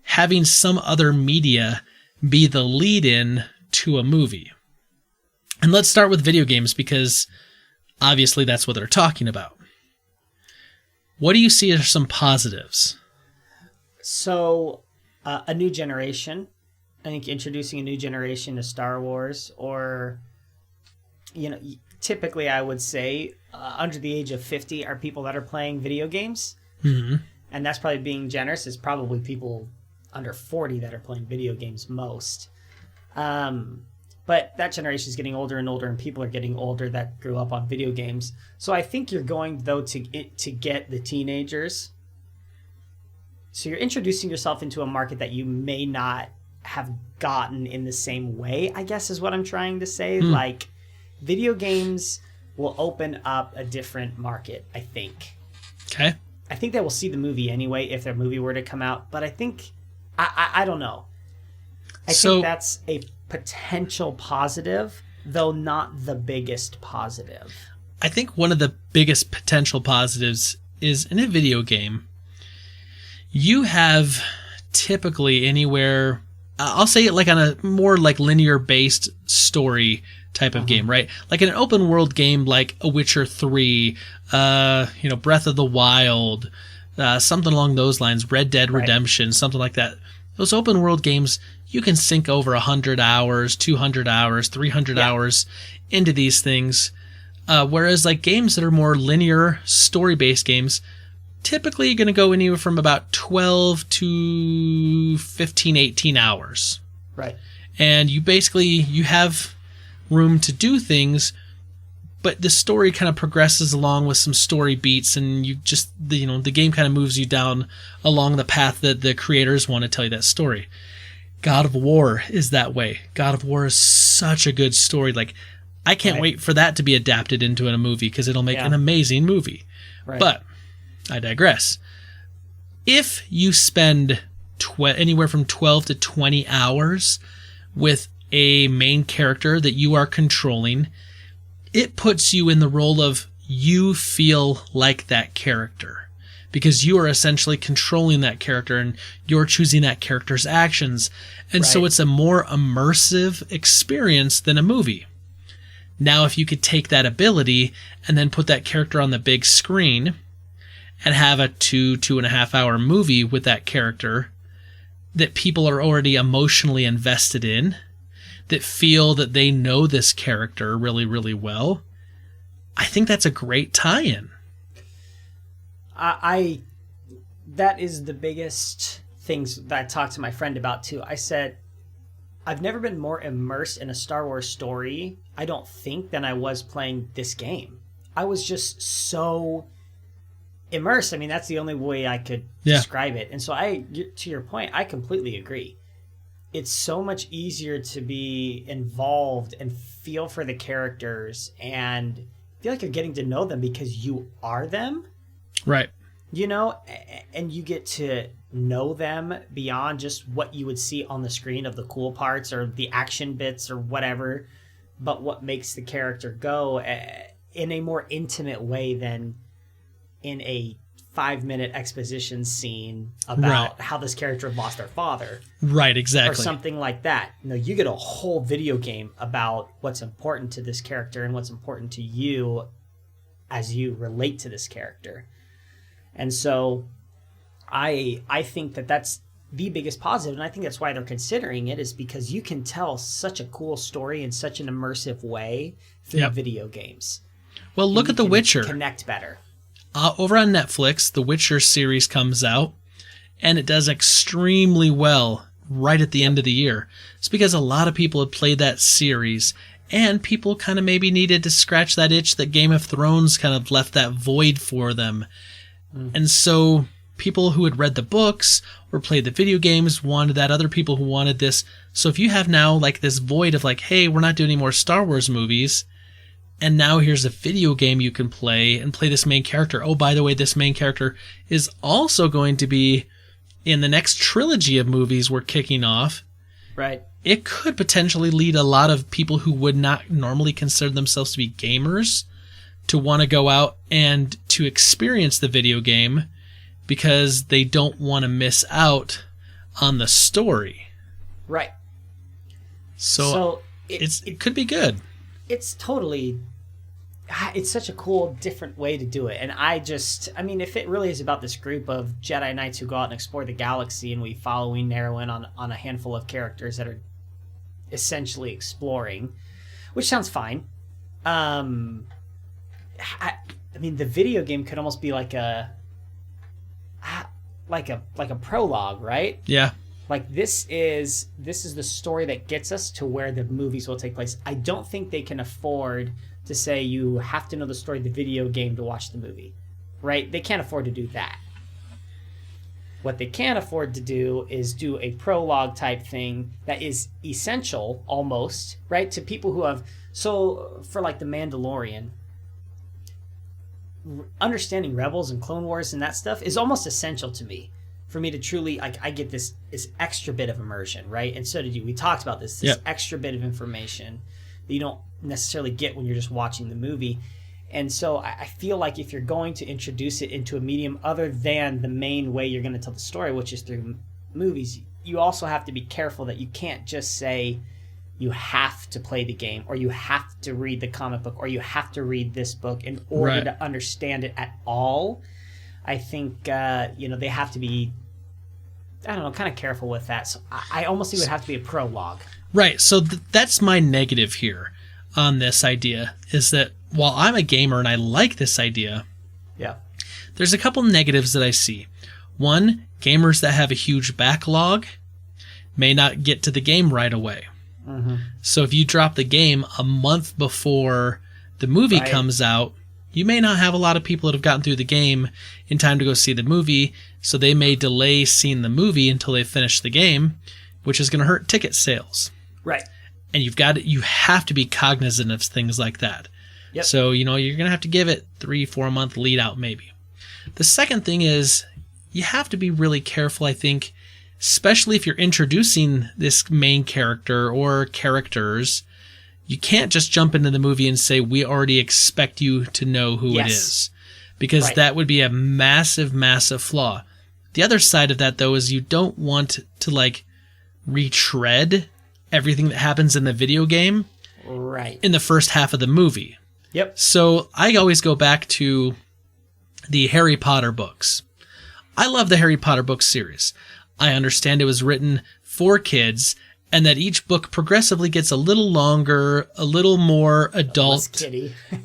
[SPEAKER 1] having some other media be the lead-in to a movie. And let's start with video games because obviously that's what they're talking about. What do you see as some positives?
[SPEAKER 2] So, a new generation. I think introducing a new generation to Star Wars, or, typically I would say under the age of 50 are people that are playing video games. Mm-hmm. And that's probably being generous. It's probably people under 40 that are playing video games most. But that generation is getting older and older, and people are getting older that grew up on video games. So I think you're going, though, to get the teenagers. So you're introducing yourself into a market that you may not have gotten in the same way, I guess is what I'm trying to say. Like, video games will open up a different market, I think.
[SPEAKER 1] Okay.
[SPEAKER 2] I think they will see the movie anyway if their movie were to come out, but I think I don't know. I think that's a potential positive, though not the biggest positive.
[SPEAKER 1] I think one of the biggest potential positives is in a video game, you have typically anywhere I'll say it like on a more like linear based story type of game, right? Like in an open world game like A Witcher 3, Breath of the Wild, something along those lines, Red Dead Redemption, something like that. Those open world games, you can sink over 100 hours, 200 hours, 300 hours into these things. Whereas like games that are more linear story-based games, typically you're going to go anywhere from about 12 to 15, 18 hours.
[SPEAKER 2] Right. And
[SPEAKER 1] you have room to do things, but the story kind of progresses along with some story beats, and the game kind of moves you down along the path that the creators want to tell you that story. God of War is that way. God of War is such a good story. Like, I can't wait for that to be adapted into a movie because it'll make an amazing movie. Right. But I digress. If you spend anywhere from 12 to 20 hours with a main character that you are controlling, it puts you in the role of you feel like that character because you are essentially controlling that character and you're choosing that character's actions. And so it's a more immersive experience than a movie. Now, if you could take that ability and then put that character on the big screen and have a 2.5 hour movie with that character that people are already emotionally invested in, that feel that they know this character really, really well, I think that's a great tie-in.
[SPEAKER 2] That is the biggest things that I talked to my friend about too. I said, I've never been more immersed in a Star Wars story, I don't think, than I was playing this game. I was just so immersed. I mean, that's the only way I could describe it. And so to your point, I completely agree. It's so much easier to be involved and feel for the characters and feel like you're getting to know them because you are them.
[SPEAKER 1] Right.
[SPEAKER 2] And you get to know them beyond just what you would see on the screen of the cool parts or the action bits or whatever, but what makes the character go in a more intimate way than in a 5-minute exposition scene about how this character lost their father.
[SPEAKER 1] Right, exactly.
[SPEAKER 2] Or something like that. You get a whole video game about what's important to this character and what's important to you as you relate to this character. And so I think that that's the biggest positive, and I think that's why they're considering it, is because you can tell such a cool story in such an immersive way through video games.
[SPEAKER 1] Well, look at The Witcher.
[SPEAKER 2] Connect better.
[SPEAKER 1] Over on Netflix, The Witcher series comes out, and it does extremely well right at the end of the year. It's because a lot of people have played that series, and people kind of maybe needed to scratch that itch that Game of Thrones kind of left that void for them. And so people who had read the books or played the video games wanted that, other people who wanted this. So if you have now like this void of like, hey, we're not doing any more Star Wars movies, and now here's a video game you can play and play this main character. Oh, by the way, this main character is also going to be in the next trilogy of movies we're kicking off.
[SPEAKER 2] Right.
[SPEAKER 1] It could potentially lead a lot of people who would not normally consider themselves to be gamers to want to go out and to experience the video game because they don't want to miss out on the story.
[SPEAKER 2] Right.
[SPEAKER 1] So it could be good.
[SPEAKER 2] It's such a cool, different way to do it. And if it really is about this group of Jedi Knights who go out and explore the galaxy and we narrow in on a handful of characters that are essentially exploring, which sounds fine. The video game could almost be like a prologue, right?
[SPEAKER 1] Yeah.
[SPEAKER 2] Like this is the story that gets us to where the movies will take place. I don't think they can afford to say you have to know the story of the video game to watch the movie, right? They can't afford to do that. What they can afford to do is do a prologue type thing that is essential almost, right? To people who have, so for like The Mandalorian, understanding Rebels and Clone Wars and that stuff is almost essential to me. For me to truly, I get this extra bit of immersion, right? And so did you. We talked about this extra bit of information that you don't necessarily get when you're just watching the movie. And so I feel like if you're going to introduce it into a medium other than the main way you're going to tell the story, which is through movies, you also have to be careful that you can't just say you have to play the game or you have to read the comic book or you have to read this book in order to understand it at all. I think, they have to be, I don't know, kind of careful with that. So I almost think it would have to be a prologue.
[SPEAKER 1] Right. So that's my negative here on this idea, is that while I'm a gamer and I like this idea, there's a couple negatives that I see. One, gamers that have a huge backlog may not get to the game right away. Mm-hmm. So if you drop the game a month before the movie comes out, you may not have a lot of people that have gotten through the game in time to go see the movie, so they may delay seeing the movie until they finish the game, which is going to hurt ticket sales.
[SPEAKER 2] Right.
[SPEAKER 1] And you have to be cognizant of things like that.
[SPEAKER 2] Yep.
[SPEAKER 1] So, you're going to have to give it 3-4 month lead out maybe. The second thing is you have to be really careful, I think, especially if you're introducing this main character or characters. You can't just jump into the movie and say, we already expect you to know who it is. Because that would be a massive, massive flaw. The other side of that, though, is you don't want to, retread everything that happens in the video game in the first half of the movie.
[SPEAKER 2] Yep.
[SPEAKER 1] So I always go back to the Harry Potter books. I love the Harry Potter book series. I understand it was written for kids and that each book progressively gets a little longer, a little more adult,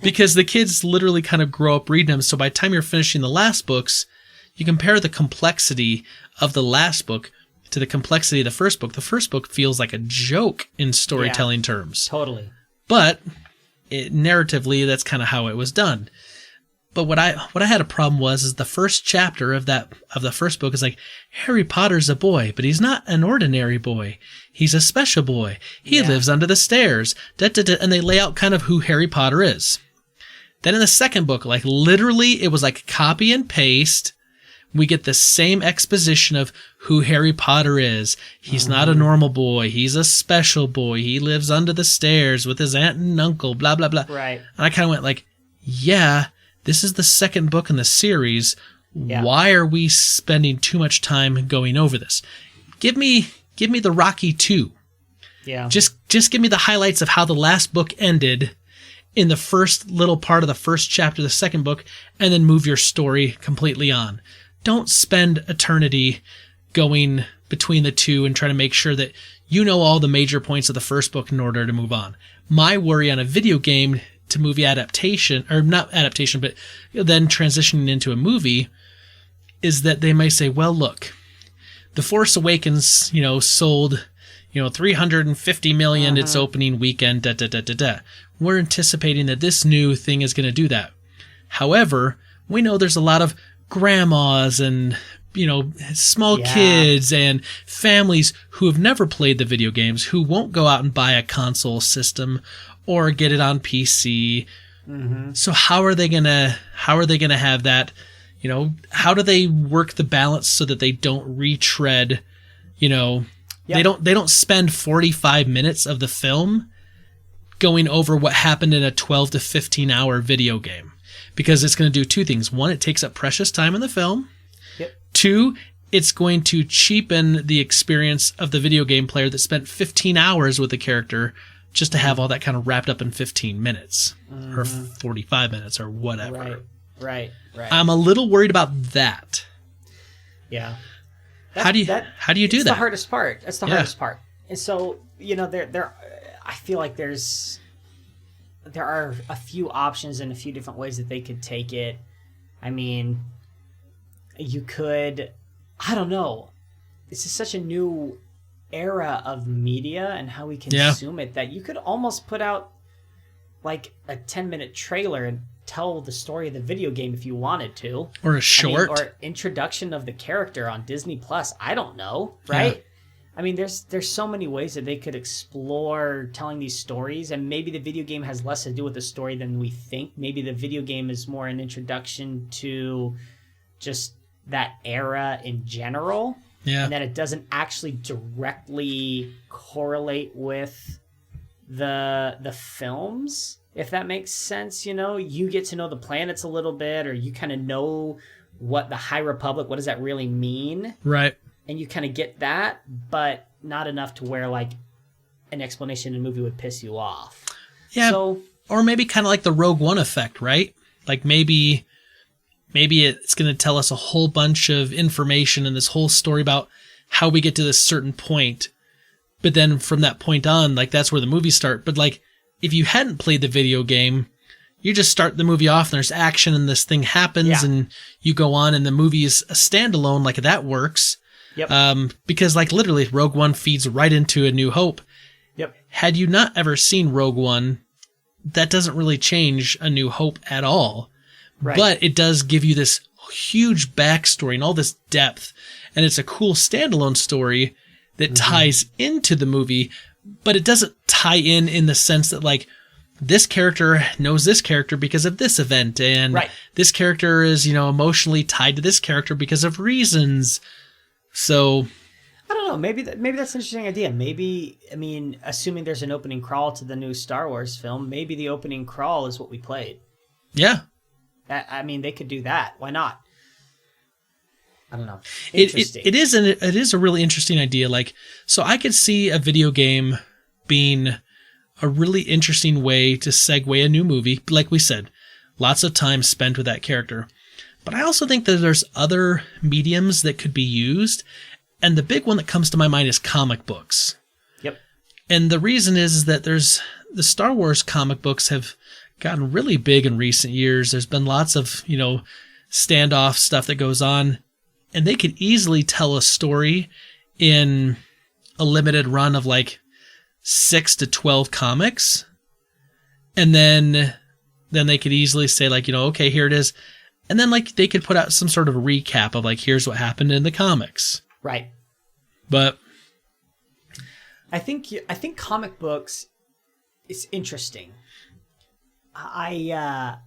[SPEAKER 1] because the kids literally kind of grow up reading them. So by the time you're finishing the last books, you compare the complexity of the last book to the complexity of the first book. The first book feels like a joke in storytelling terms.
[SPEAKER 2] Totally.
[SPEAKER 1] But narratively, that's kind of how it was done. But what I had a problem is the first chapter of the first book is like, Harry Potter's a boy, but he's not an ordinary boy. He's a special boy. He lives under the stairs. And they lay out kind of who Harry Potter is. Then in the second book, literally, it was like copy and paste. We get the same exposition of who Harry Potter is. He's not a normal boy. He's a special boy. He lives under the stairs with his aunt and uncle, blah, blah, blah.
[SPEAKER 2] Right.
[SPEAKER 1] And I kind of went this is the second book in the series. Yeah. Why are we spending too much time going over this? Give me the Rocky 2.
[SPEAKER 2] Yeah.
[SPEAKER 1] Just give me the highlights of how the last book ended in the first little part of the first chapter of the second book, and then move your story completely on. Don't spend eternity going between the two and trying to make sure that you know all the major points of the first book in order to move on. My worry on a video game to movie adaptation, or not adaptation, but then transitioning into a movie, is that they may say, well, look, The Force Awakens, sold, 350 million its opening weekend, We're anticipating that this new thing is going to do that. However, we know there's a lot of grandmas and, small kids and families who have never played the video games, who won't go out and buy a console system or get it on PC. Mm-hmm. So how are they gonna have that? How do they work the balance so that they don't retread? They don't spend 45 minutes of the film going over what happened in a 12 to 15 hour video game, because it's going to do two things. One, it takes up precious time in the film. Yep. Two, it's going to cheapen the experience of the video game player that spent 15 hours with the character just to have all that kind of wrapped up in 15 minutes or 45 minutes or whatever.
[SPEAKER 2] Right.
[SPEAKER 1] I'm a little worried about that.
[SPEAKER 2] Yeah.
[SPEAKER 1] How do you do that?
[SPEAKER 2] It's the hardest part. That's the hardest part. And so, I feel like there are a few options and a few different ways that they could take it. I mean, you could, I don't know. This is such a new era of media and how we consume it that you could almost put out like a 10-minute trailer and tell the story of the video game if you wanted to,
[SPEAKER 1] or a short,
[SPEAKER 2] or introduction of the character on Disney Plus. I don't know, right? Yeah. I mean, there's so many ways that they could explore telling these stories, and maybe the video game has less to do with the story than we think. Maybe the video game is more an introduction to just that era in general. Yeah. And that it doesn't actually directly correlate with the films, if that makes sense. You get to know the planets a little bit, or you kind of know what the High Republic, what does that really mean?
[SPEAKER 1] Right.
[SPEAKER 2] and you kind of get that, but not enough to where like an explanation in a movie would piss you off.
[SPEAKER 1] Yeah.
[SPEAKER 2] So,
[SPEAKER 1] or maybe kind of like the Rogue One effect, right? Like maybe it's going to tell us a whole bunch of information and this whole story about how we get to this certain point. But then from that point on, like that's where the movies start. But like if you hadn't played the video game, you just start the movie off and there's action and this thing happens and you go on and the movie is a standalone, like that works.
[SPEAKER 2] Yep.
[SPEAKER 1] Because like literally Rogue One feeds right into A New Hope.
[SPEAKER 2] Yep.
[SPEAKER 1] Had you not ever seen Rogue One, that doesn't really change A New Hope at all.
[SPEAKER 2] Right.
[SPEAKER 1] But it does give you this huge backstory and all this depth. And it's a cool standalone story that ties into the movie, but it doesn't tie in the sense that like this character knows this character because of this event. And this character is, emotionally tied to this character because of reasons. So
[SPEAKER 2] I don't know. Maybe that's an interesting idea. Maybe, I mean, assuming there's an opening crawl to the new Star Wars film, maybe the opening crawl is what we played.
[SPEAKER 1] Yeah.
[SPEAKER 2] I mean, they could do that. Why not? I don't know.
[SPEAKER 1] Interesting. It is a really interesting idea. Like, so I could see a video game being a really interesting way to segue a new movie. Like we said, lots of time spent with that character. But I also think that there's other mediums that could be used. And the big one that comes to my mind is comic books.
[SPEAKER 2] Yep. And
[SPEAKER 1] the reason is that there's the Star Wars comic books have gotten really big in recent years. There's been lots of, standoff stuff that goes on. And they could easily tell a story in a limited run of like 6 to 12 comics. And then they could easily say like, okay, here it is. And then like they could put out some sort of a recap of like, here's what happened in the comics.
[SPEAKER 2] Right.
[SPEAKER 1] But
[SPEAKER 2] I think comic books is interesting. I'll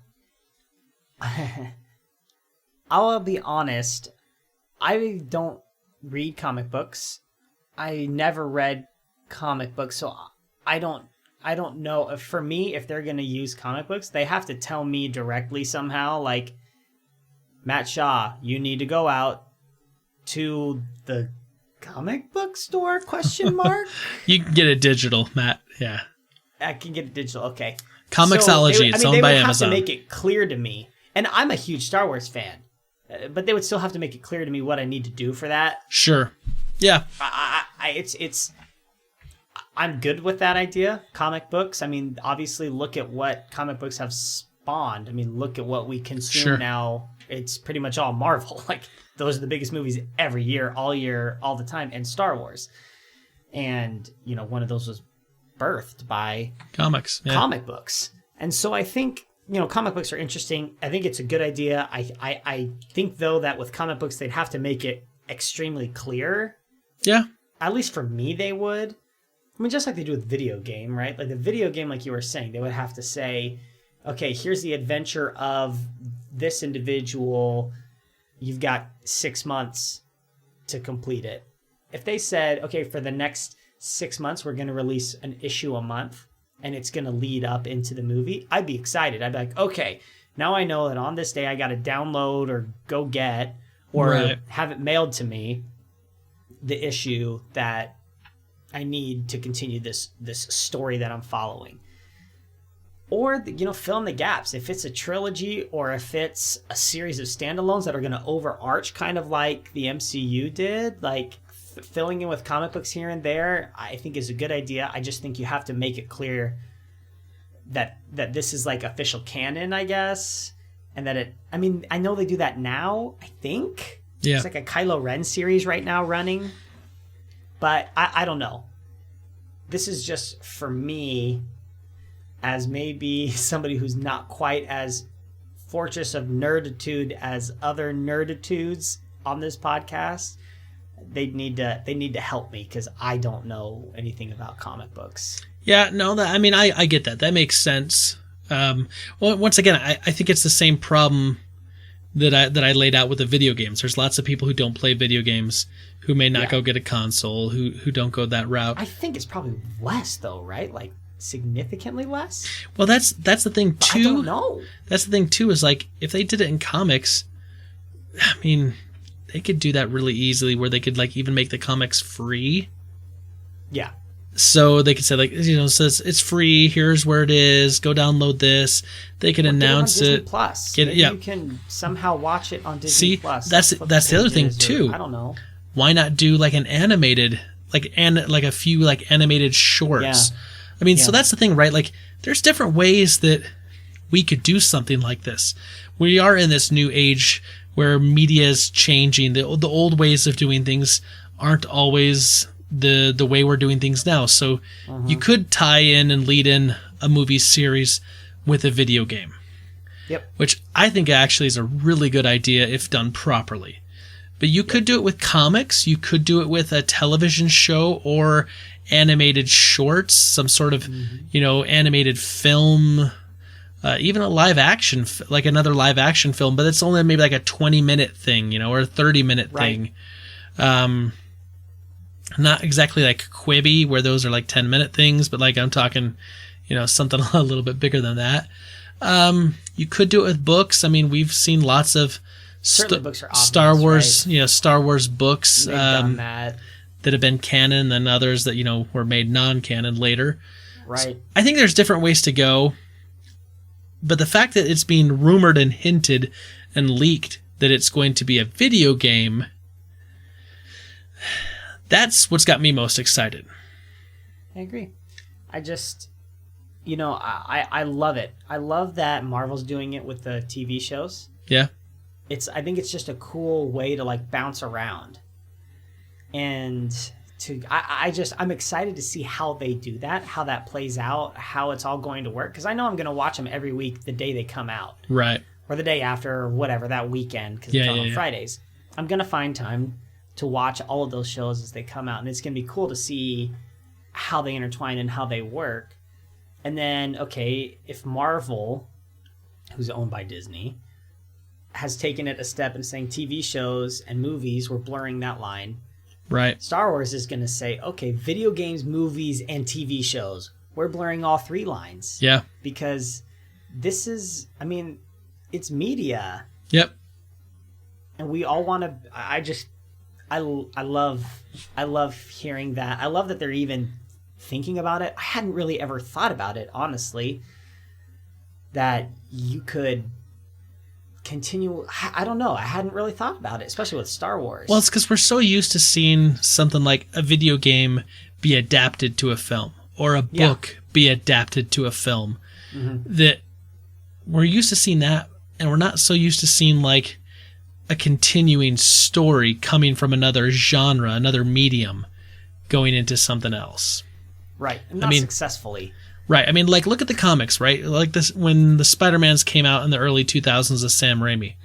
[SPEAKER 2] be honest. I don't read comic books. I never read comic books, so I don't know. For me, if they're going to use comic books, they have to tell me directly somehow, like, Matt Shaw, you need to go out to the comic book store, ?
[SPEAKER 1] You can get it digital, Matt. Yeah.
[SPEAKER 2] I can get it digital, okay.
[SPEAKER 1] Comixology, it's owned by Amazon.
[SPEAKER 2] They would have to make it clear to me, and I'm a huge Star Wars fan. But they would still have to make it clear to me what I need to do for that.
[SPEAKER 1] Sure. Yeah.
[SPEAKER 2] I'm good with that idea. Comic books. I mean, obviously, look at what comic books have spawned. I mean, look at what we consume now. It's pretty much all Marvel. Like, those are the biggest movies every year, all the time, and Star Wars. And, one of those was birthed by comic books. And so I think, comic books are interesting. I think it's a good idea. I think, though, that with comic books, they'd have to make it extremely clear.
[SPEAKER 1] Yeah.
[SPEAKER 2] At least for me, they would. I mean, just like they do with video game, right? Like the video game, like you were saying, they would have to say, okay, here's the adventure of this individual. You've got 6 months to complete it. If they said, okay, for the next 6 months, we're going to release an issue a month, and it's going to lead up into the movie, I'd be excited. I'd be like, okay, now I know that on this day I got to download or go get or have it mailed to me the issue that I need to continue this story that I'm following. Or, fill in the gaps. If it's a trilogy or if it's a series of standalones that are going to overarch kind of like the MCU did, like filling in with comic books here and there, I think is a good idea. I just think you have to make it clear that this is like official canon, I guess. And that I know they do that now, I think. Yeah. It's like a Kylo Ren series right now running. But I don't know. This is just for me, as maybe somebody who's not quite as fortress of nerditude as other nerditudes on this podcast. They need to help me because I don't know anything about comic books.
[SPEAKER 1] Yeah, no, I get that. That makes sense. Well, once again, I think it's the same problem that I laid out with the video games. There's lots of people who don't play video games, who may not go get a console, who don't go that route.
[SPEAKER 2] I think it's probably less though, right? Like significantly less.
[SPEAKER 1] Well, that's the thing too.
[SPEAKER 2] I don't know.
[SPEAKER 1] That's the thing too, is like if they did it in comics, I mean, they could do that really easily, where they could like even make the comics free.
[SPEAKER 2] Yeah.
[SPEAKER 1] So they could say like, you know, it says it's free. Here's where it is. Go download this. They could announce
[SPEAKER 2] it. On
[SPEAKER 1] it.
[SPEAKER 2] Disney Plus.
[SPEAKER 1] Maybe
[SPEAKER 2] you can somehow watch it on Disney Plus.
[SPEAKER 1] That's the other thing too.
[SPEAKER 2] I don't know.
[SPEAKER 1] Why not do like an animated, like a few like animated shorts?
[SPEAKER 2] Yeah.
[SPEAKER 1] I mean, so that's the thing, right? Like, there's different ways that we could do something like this. We are in this new age where media is changing. The old ways of doing things aren't always the way we're doing things now. So you could tie in and lead in a movie series with a video game.
[SPEAKER 2] Yep.
[SPEAKER 1] Which I think actually is a really good idea if done properly. But you could do it with comics. You could do it with a television show or animated shorts, some sort of, you know, animated film, even a live action, like another live action film, but it's only maybe like a 20-minute thing, you know, or a 30-minute thing. Not exactly like Quibi, where those are like 10-minute things, but like I'm talking, you know, something a little bit bigger than that. You could do it with books. I mean, we've seen lots of
[SPEAKER 2] books are obvious,
[SPEAKER 1] Star Wars,
[SPEAKER 2] right?
[SPEAKER 1] you know, Star Wars books
[SPEAKER 2] They've done that
[SPEAKER 1] have been canon, and others that, you know, were made non-canon later.
[SPEAKER 2] Right.
[SPEAKER 1] So I think there's different ways to go, but the fact that it's being rumored and hinted and leaked that it's going to be a video game, that's what's got me most excited.
[SPEAKER 2] I agree. I just, you know, I love it. I love that Marvel's doing it with the TV shows.
[SPEAKER 1] Yeah.
[SPEAKER 2] I think it's just a cool way to like bounce around, and I'm excited to see how they do that, how that plays out, how it's all going to work. Because I know I'm going to watch them every week the day they come out,
[SPEAKER 1] right,
[SPEAKER 2] or the day after, or whatever, that weekend, because it's on Fridays. I'm going to find time to watch all of those shows as they come out, and it's going to be cool to see how they intertwine and how they work. And then, okay, if Marvel, who's owned by Disney, has taken it a step and saying TV shows and movies, we're blurring that line.
[SPEAKER 1] Right.
[SPEAKER 2] Star Wars is going to say, okay, video games, movies, and TV shows, we're blurring all three lines.
[SPEAKER 1] Yeah.
[SPEAKER 2] Because this is, I mean, it's media.
[SPEAKER 1] Yep.
[SPEAKER 2] And we all want to, I love hearing that. I love that they're even thinking about it. I hadn't really ever thought about it, honestly, that you could continue. I don't know. I hadn't really thought about it, especially with Star Wars.
[SPEAKER 1] Well, it's because we're so used to seeing something like a video game be adapted to a film, or a book be adapted to a film, that we're used to seeing that, and we're not so used to seeing like a continuing story coming from another genre, another medium, going into something else.
[SPEAKER 2] Right. And not successfully.
[SPEAKER 1] Right. I mean, like, look at the comics, right? Like this, when the Spider-Mans came out in the early 2000s of Sam Raimi,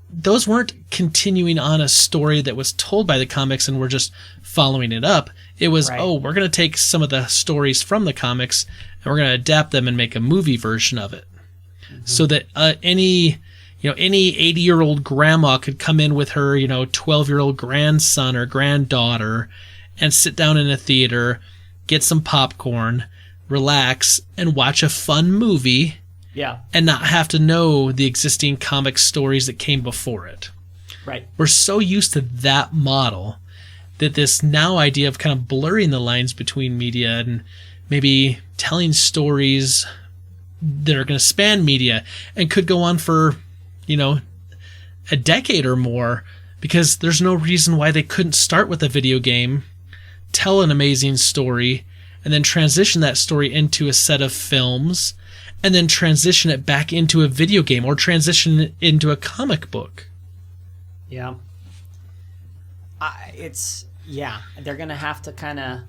[SPEAKER 1] those weren't continuing on a story that was told by the comics and we're just following it up. It was, we're going to take some of the stories from the comics and we're going to adapt them and make a movie version of it. So that any 80-year-old grandma could come in with her, 12-year-old grandson or granddaughter and sit down in a theater, get some popcorn, relax, and watch a fun movie.
[SPEAKER 2] Yeah.
[SPEAKER 1] And not have to know the existing comic stories that came before it.
[SPEAKER 2] Right.
[SPEAKER 1] We're so used to that model that this now idea of kind of blurring the lines between media and maybe telling stories that are going to span media and could go on for, a decade or more, because there's no reason why they couldn't start with a video game, tell an amazing story, and then transition that story into a set of films, and then transition it back into a video game or transition it into a comic book.
[SPEAKER 2] Yeah. They're going to have to kind of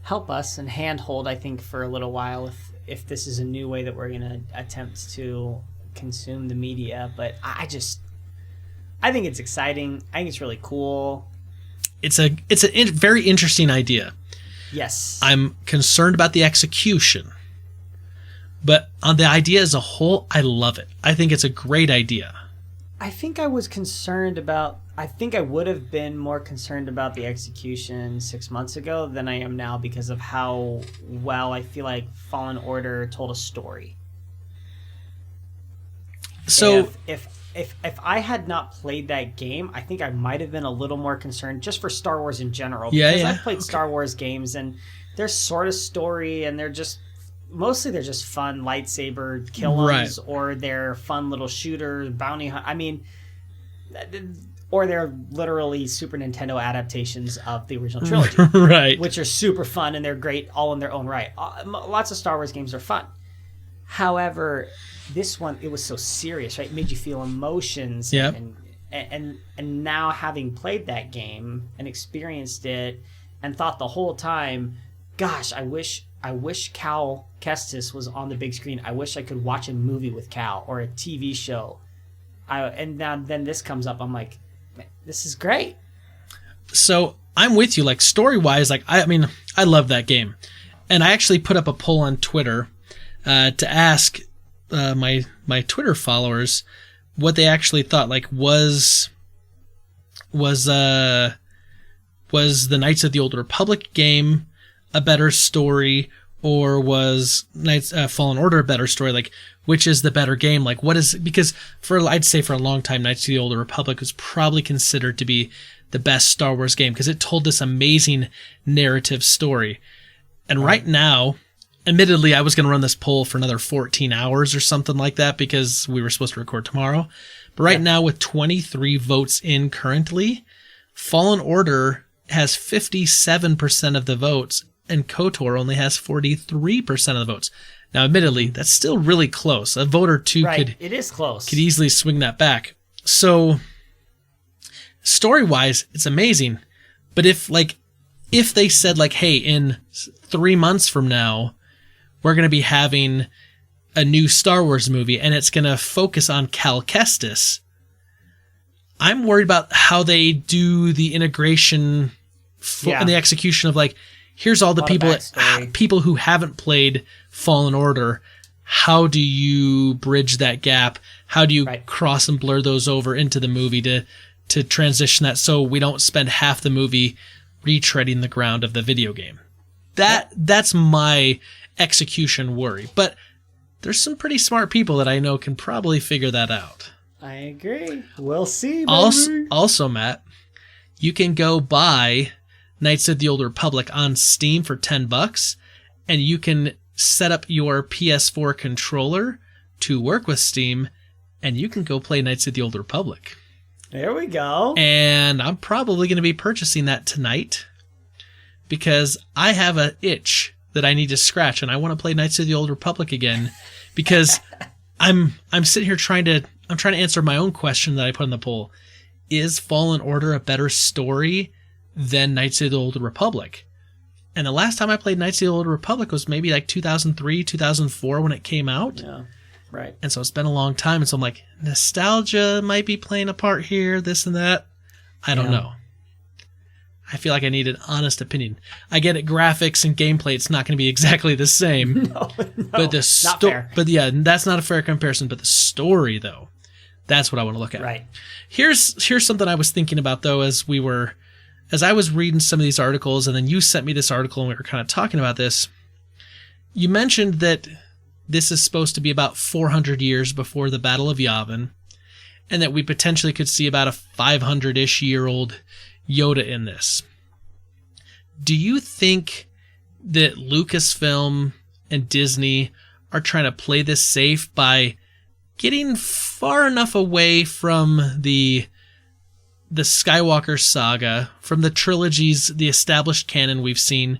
[SPEAKER 2] help us and handhold, I think, for a little while if this is a new way that we're going to attempt to consume the media. But I think it's exciting. I think it's really cool. It's a
[SPEAKER 1] very interesting idea.
[SPEAKER 2] Yes.
[SPEAKER 1] I'm concerned about the execution. But on the idea as a whole, I love it. I think it's a great idea.
[SPEAKER 2] I think I would have been more concerned about the execution 6 months ago than I am now, because of how well I feel like Fallen Order told a story.
[SPEAKER 1] So
[SPEAKER 2] if I had not played that game, I think I might have been a little more concerned just for Star Wars in general. Because I've played Star Wars games and they're sort of story and they're just fun lightsaber kill-ems, or they're fun little shooter bounty hunt. I mean, or they're literally Super Nintendo adaptations of the original trilogy,
[SPEAKER 1] right?
[SPEAKER 2] Which are super fun and they're great all in their own right. Lots of Star Wars games are fun. However, this one, it was so serious, right? It made you feel emotions.
[SPEAKER 1] Yep.
[SPEAKER 2] And now having played that game and experienced it and thought the whole time, gosh, I wish Cal Kestis was on the big screen. I wish I could watch a movie with Cal or a TV show. And then this comes up. I'm like, this is great.
[SPEAKER 1] So I'm with you. Like, story-wise, like I mean, I love that game. And I actually put up a poll on Twitter to ask my Twitter followers what they actually thought. Like, was the Knights of the Old Republic game a better story, or was Fallen Order a better story? Like, which is the better game? Like, what is, because I'd say for a long time, Knights of the Old Republic was probably considered to be the best Star Wars game because it told this amazing narrative story. And right now, admittedly, I was going to run this poll for another 14 hours or something like that because we were supposed to record tomorrow. But right now, with 23 votes in currently, Fallen Order has 57% of the votes, and KOTOR only has 43% of the votes. Now, admittedly, that's still really close. A vote or two
[SPEAKER 2] it is close.
[SPEAKER 1] Could easily swing that back. So, story-wise, it's amazing. But if they said, like, hey, in 3 months from now, we're going to be having a new Star Wars movie, and it's going to focus on Cal Kestis, I'm worried about how they do the integration and the execution of, like, here's all the people who haven't played Fallen Order. How do you bridge that gap? How do you cross and blur those over into the movie to transition that so we don't spend half the movie retreading the ground of the video game? That's my execution worry. But there's some pretty smart people that I know can probably figure that out.
[SPEAKER 2] I agree. We'll see.
[SPEAKER 1] Also, Matt, you can go buy Knights of the Old Republic on Steam for $10, and you can set up your PS4 controller to work with Steam, and you can go play Knights of the Old Republic.
[SPEAKER 2] There we go.
[SPEAKER 1] And I'm probably going to be purchasing that tonight because I have an itch that I need to scratch, and I want to play Knights of the Old Republic again because I'm sitting here trying to answer my own question that I put in the poll. Is Fallen Order a better story than Knights of the Old Republic? And the last time I played Knights of the Old Republic was maybe like 2003, 2004 when it came out.
[SPEAKER 2] Yeah, right.
[SPEAKER 1] And so it's been a long time, and so I'm like, nostalgia might be playing a part here, this and that. I don't know. I feel like I need an honest opinion. I get it, graphics and gameplay, it's not going to be exactly the same.
[SPEAKER 2] No,
[SPEAKER 1] but
[SPEAKER 2] not fair.
[SPEAKER 1] But yeah, that's not a fair comparison. But the story, though, that's what I want to look at.
[SPEAKER 2] Right.
[SPEAKER 1] Here's something I was thinking about, though, as I was reading some of these articles, and then you sent me this article, and we were kind of talking about this. You mentioned that this is supposed to be about 400 years before the Battle of Yavin, and that we potentially could see about a 500-ish year old Yoda in this. Do you think that Lucasfilm and Disney are trying to play this safe by getting far enough away from the Skywalker saga, from the trilogies, the established canon we've seen,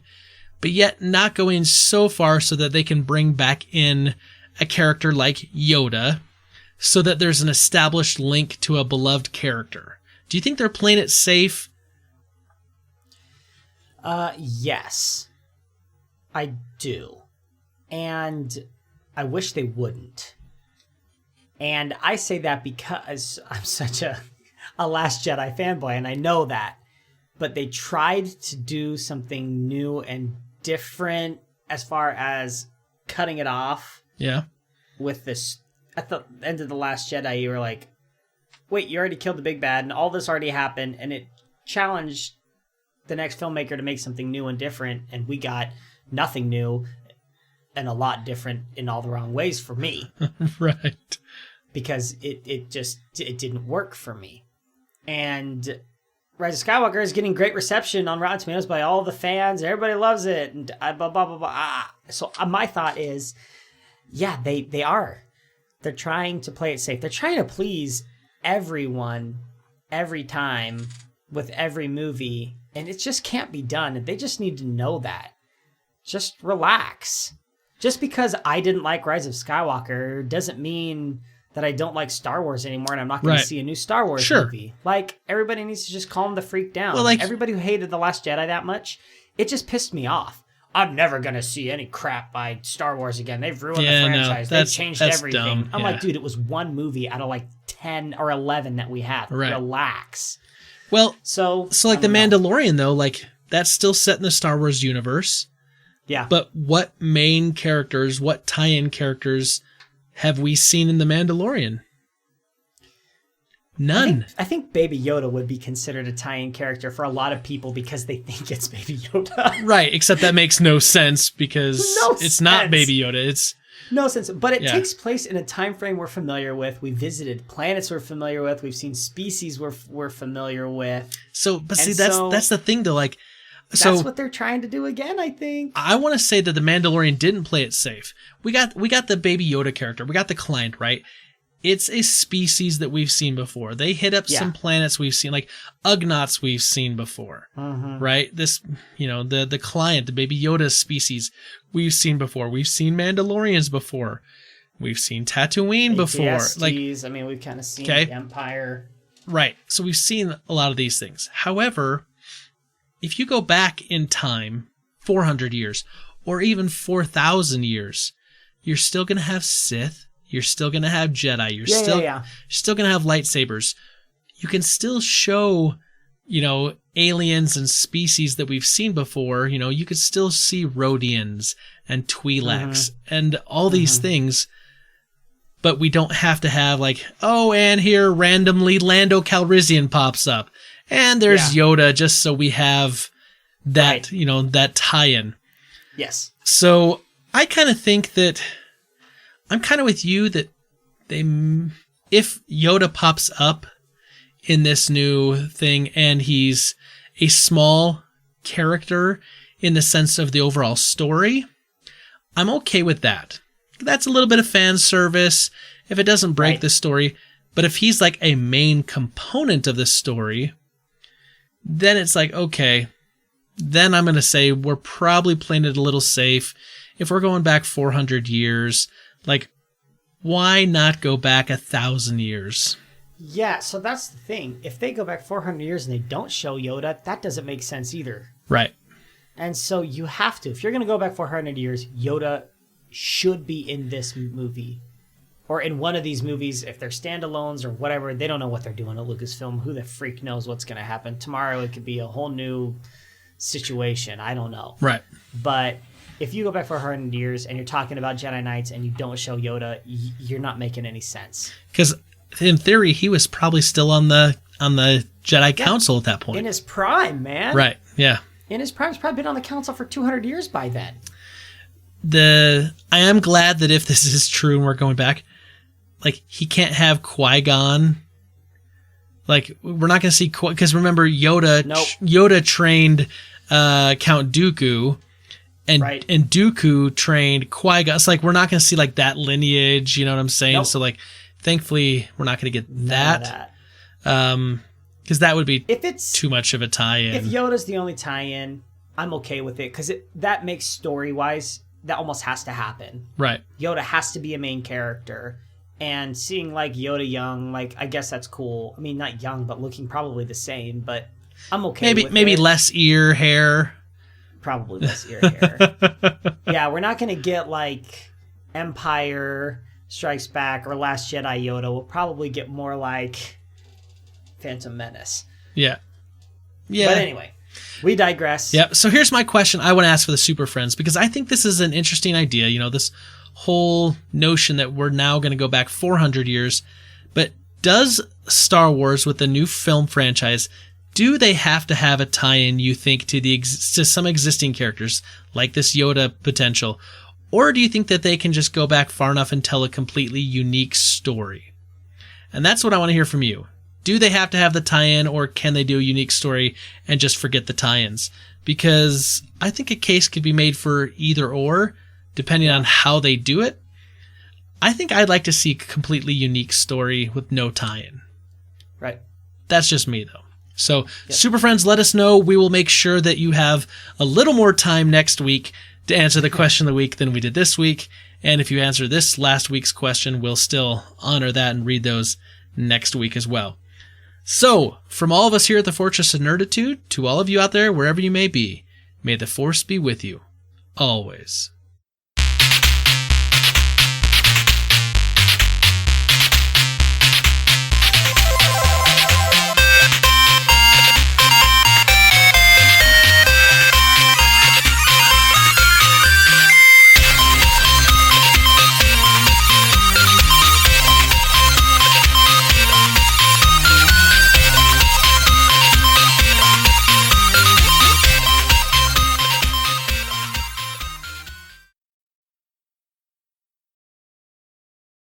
[SPEAKER 1] but yet not going so far so that they can bring back in a character like Yoda so that there's an established link to a beloved character? Do you think they're playing it safe?
[SPEAKER 2] Yes, I do. And I wish they wouldn't. And I say that because I'm such a Last Jedi fanboy, and I know that. But they tried to do something new and different as far as cutting it off.
[SPEAKER 1] Yeah.
[SPEAKER 2] With this, at the end of The Last Jedi, you were like, wait, you already killed the big bad, and all this already happened, and it challenged the next filmmaker to make something new and different, and we got nothing new and a lot different in all the wrong ways for me.
[SPEAKER 1] Right.
[SPEAKER 2] because it didn't work for me. And Rise of Skywalker is getting great reception on Rotten Tomatoes by all the fans. Everybody loves it, and blah blah blah blah. So my thought is, yeah, they are. They're trying to play it safe. They're trying to please everyone every time with every movie, and it just can't be done. And they just need to know that. Just relax. Just because I didn't like Rise of Skywalker doesn't mean that I don't like Star Wars anymore, and I'm not going to see a new Star Wars movie. Like, everybody needs to just calm the freak down. Well, everybody who hated The Last Jedi that much, it just pissed me off. I'm never going to see any crap by Star Wars again. They've ruined the franchise. They've changed everything.
[SPEAKER 1] Dumb.
[SPEAKER 2] I'm like, dude, it was one movie out of like 10 or 11 that we had. Right. Relax.
[SPEAKER 1] Well, so like The Mandalorian, though, like, that's still set in the Star Wars universe.
[SPEAKER 2] Yeah.
[SPEAKER 1] But what main characters, what tie-in characters have we seen in The Mandalorian? None.
[SPEAKER 2] I think Baby Yoda would be considered a tie-in character for a lot of people because they think it's Baby Yoda.
[SPEAKER 1] Right, except that makes no sense because it's not Baby Yoda. It's
[SPEAKER 2] no sense. But it takes place in a time frame we're familiar with. We visited planets we're familiar with. We've seen species we're familiar with.
[SPEAKER 1] So, but see, that's the thing though. Like,
[SPEAKER 2] that's what they're trying to do again, I think.
[SPEAKER 1] I want to say that The Mandalorian didn't play it safe. We got the Baby Yoda character. We got the client, right? It's a species that we've seen before. They hit up some planets we've seen, like Ugnaughts we've seen before, right? This, the client, the Baby Yoda species we've seen before. We've seen Mandalorians before. We've seen Tatooine before. Like,
[SPEAKER 2] I mean, we've kind of seen the Empire.
[SPEAKER 1] Right. So we've seen a lot of these things. However, if you go back in time, 400 years, or even 4,000 years, you're still going to have Sith. You're still going to have Jedi. You're still going to have lightsabers. You can still show, aliens and species that we've seen before. You could still see Rhodians and Twi'leks and all these things. But we don't have to have and here randomly Lando Calrissian pops up. And there's Yoda, just so we have that, that tie-in.
[SPEAKER 2] Yes.
[SPEAKER 1] So I kind of think that I'm kind of with you that if Yoda pops up in this new thing and he's a small character in the sense of the overall story, I'm okay with that. That's a little bit of fan service if it doesn't break the story. But if he's like a main component of the story, then it's like, okay, then I'm going to say we're probably playing it a little safe. If we're going back 400 years, why not go back 1,000 years?
[SPEAKER 2] Yeah, so that's the thing. If they go back 400 years and they don't show Yoda, that doesn't make sense either.
[SPEAKER 1] Right.
[SPEAKER 2] And so you have to. If you're going to go back 400 years, Yoda should be in this movie. Or in one of these movies, if they're standalones or whatever. They don't know what they're doing at Lucasfilm. Who the freak knows what's going to happen? Tomorrow it could be a whole new situation. I don't know.
[SPEAKER 1] Right.
[SPEAKER 2] But if you go back 400 years and you're talking about Jedi Knights and you don't show Yoda, you're not making any sense.
[SPEAKER 1] Because in theory, he was probably still on the Jedi Council at that point.
[SPEAKER 2] In his prime, man.
[SPEAKER 1] Right. Yeah.
[SPEAKER 2] In his prime, he's probably been on the council for 200 years by then.
[SPEAKER 1] I am glad that if this is true and we're going back, he can't have Qui-Gon. We're not going to see because remember Yoda trained Count Dooku. And Dooku trained Qui-Gon. It's we're not going to see that lineage, you know what I'm saying? Nope. So thankfully we're not going to get that. Because that would be too much of a tie-in.
[SPEAKER 2] If Yoda's the only tie-in, I'm okay with it because that makes story-wise, that almost has to happen.
[SPEAKER 1] Right.
[SPEAKER 2] Yoda has to be a main character. And seeing Yoda young, I guess that's cool. I mean, not young, but looking probably the same, but I'm okay with it.
[SPEAKER 1] Maybe less ear hair.
[SPEAKER 2] Probably less ear hair. Yeah, we're not going to get Empire Strikes Back or Last Jedi Yoda. We'll probably get more Phantom Menace.
[SPEAKER 1] Yeah. Yeah.
[SPEAKER 2] But anyway, we digress.
[SPEAKER 1] Yeah. So here's my question I want to ask for the Super Friends, because I think this is an interesting idea. This whole notion that we're now going to go back 400 years. But does Star Wars with the new film franchise, do they have to have a tie-in, you think, to some existing characters, like this Yoda potential? Or do you think that they can just go back far enough and tell a completely unique story? And that's what I want to hear from you. Do they have to have the tie-in, or can they do a unique story and just forget the tie-ins? Because I think a case could be made for either or, depending on how they do it. I think I'd like to see a completely unique story with no tie-in.
[SPEAKER 2] Right.
[SPEAKER 1] That's just me, though. So, Super Friends, let us know. We will make sure that you have a little more time next week to answer the question of the week than we did this week. And if you answer this last week's question, we'll still honor that and read those next week as well. So, from all of us here at the Fortress of Nerditude, to all of you out there, wherever you may be, may the Force be with you, always.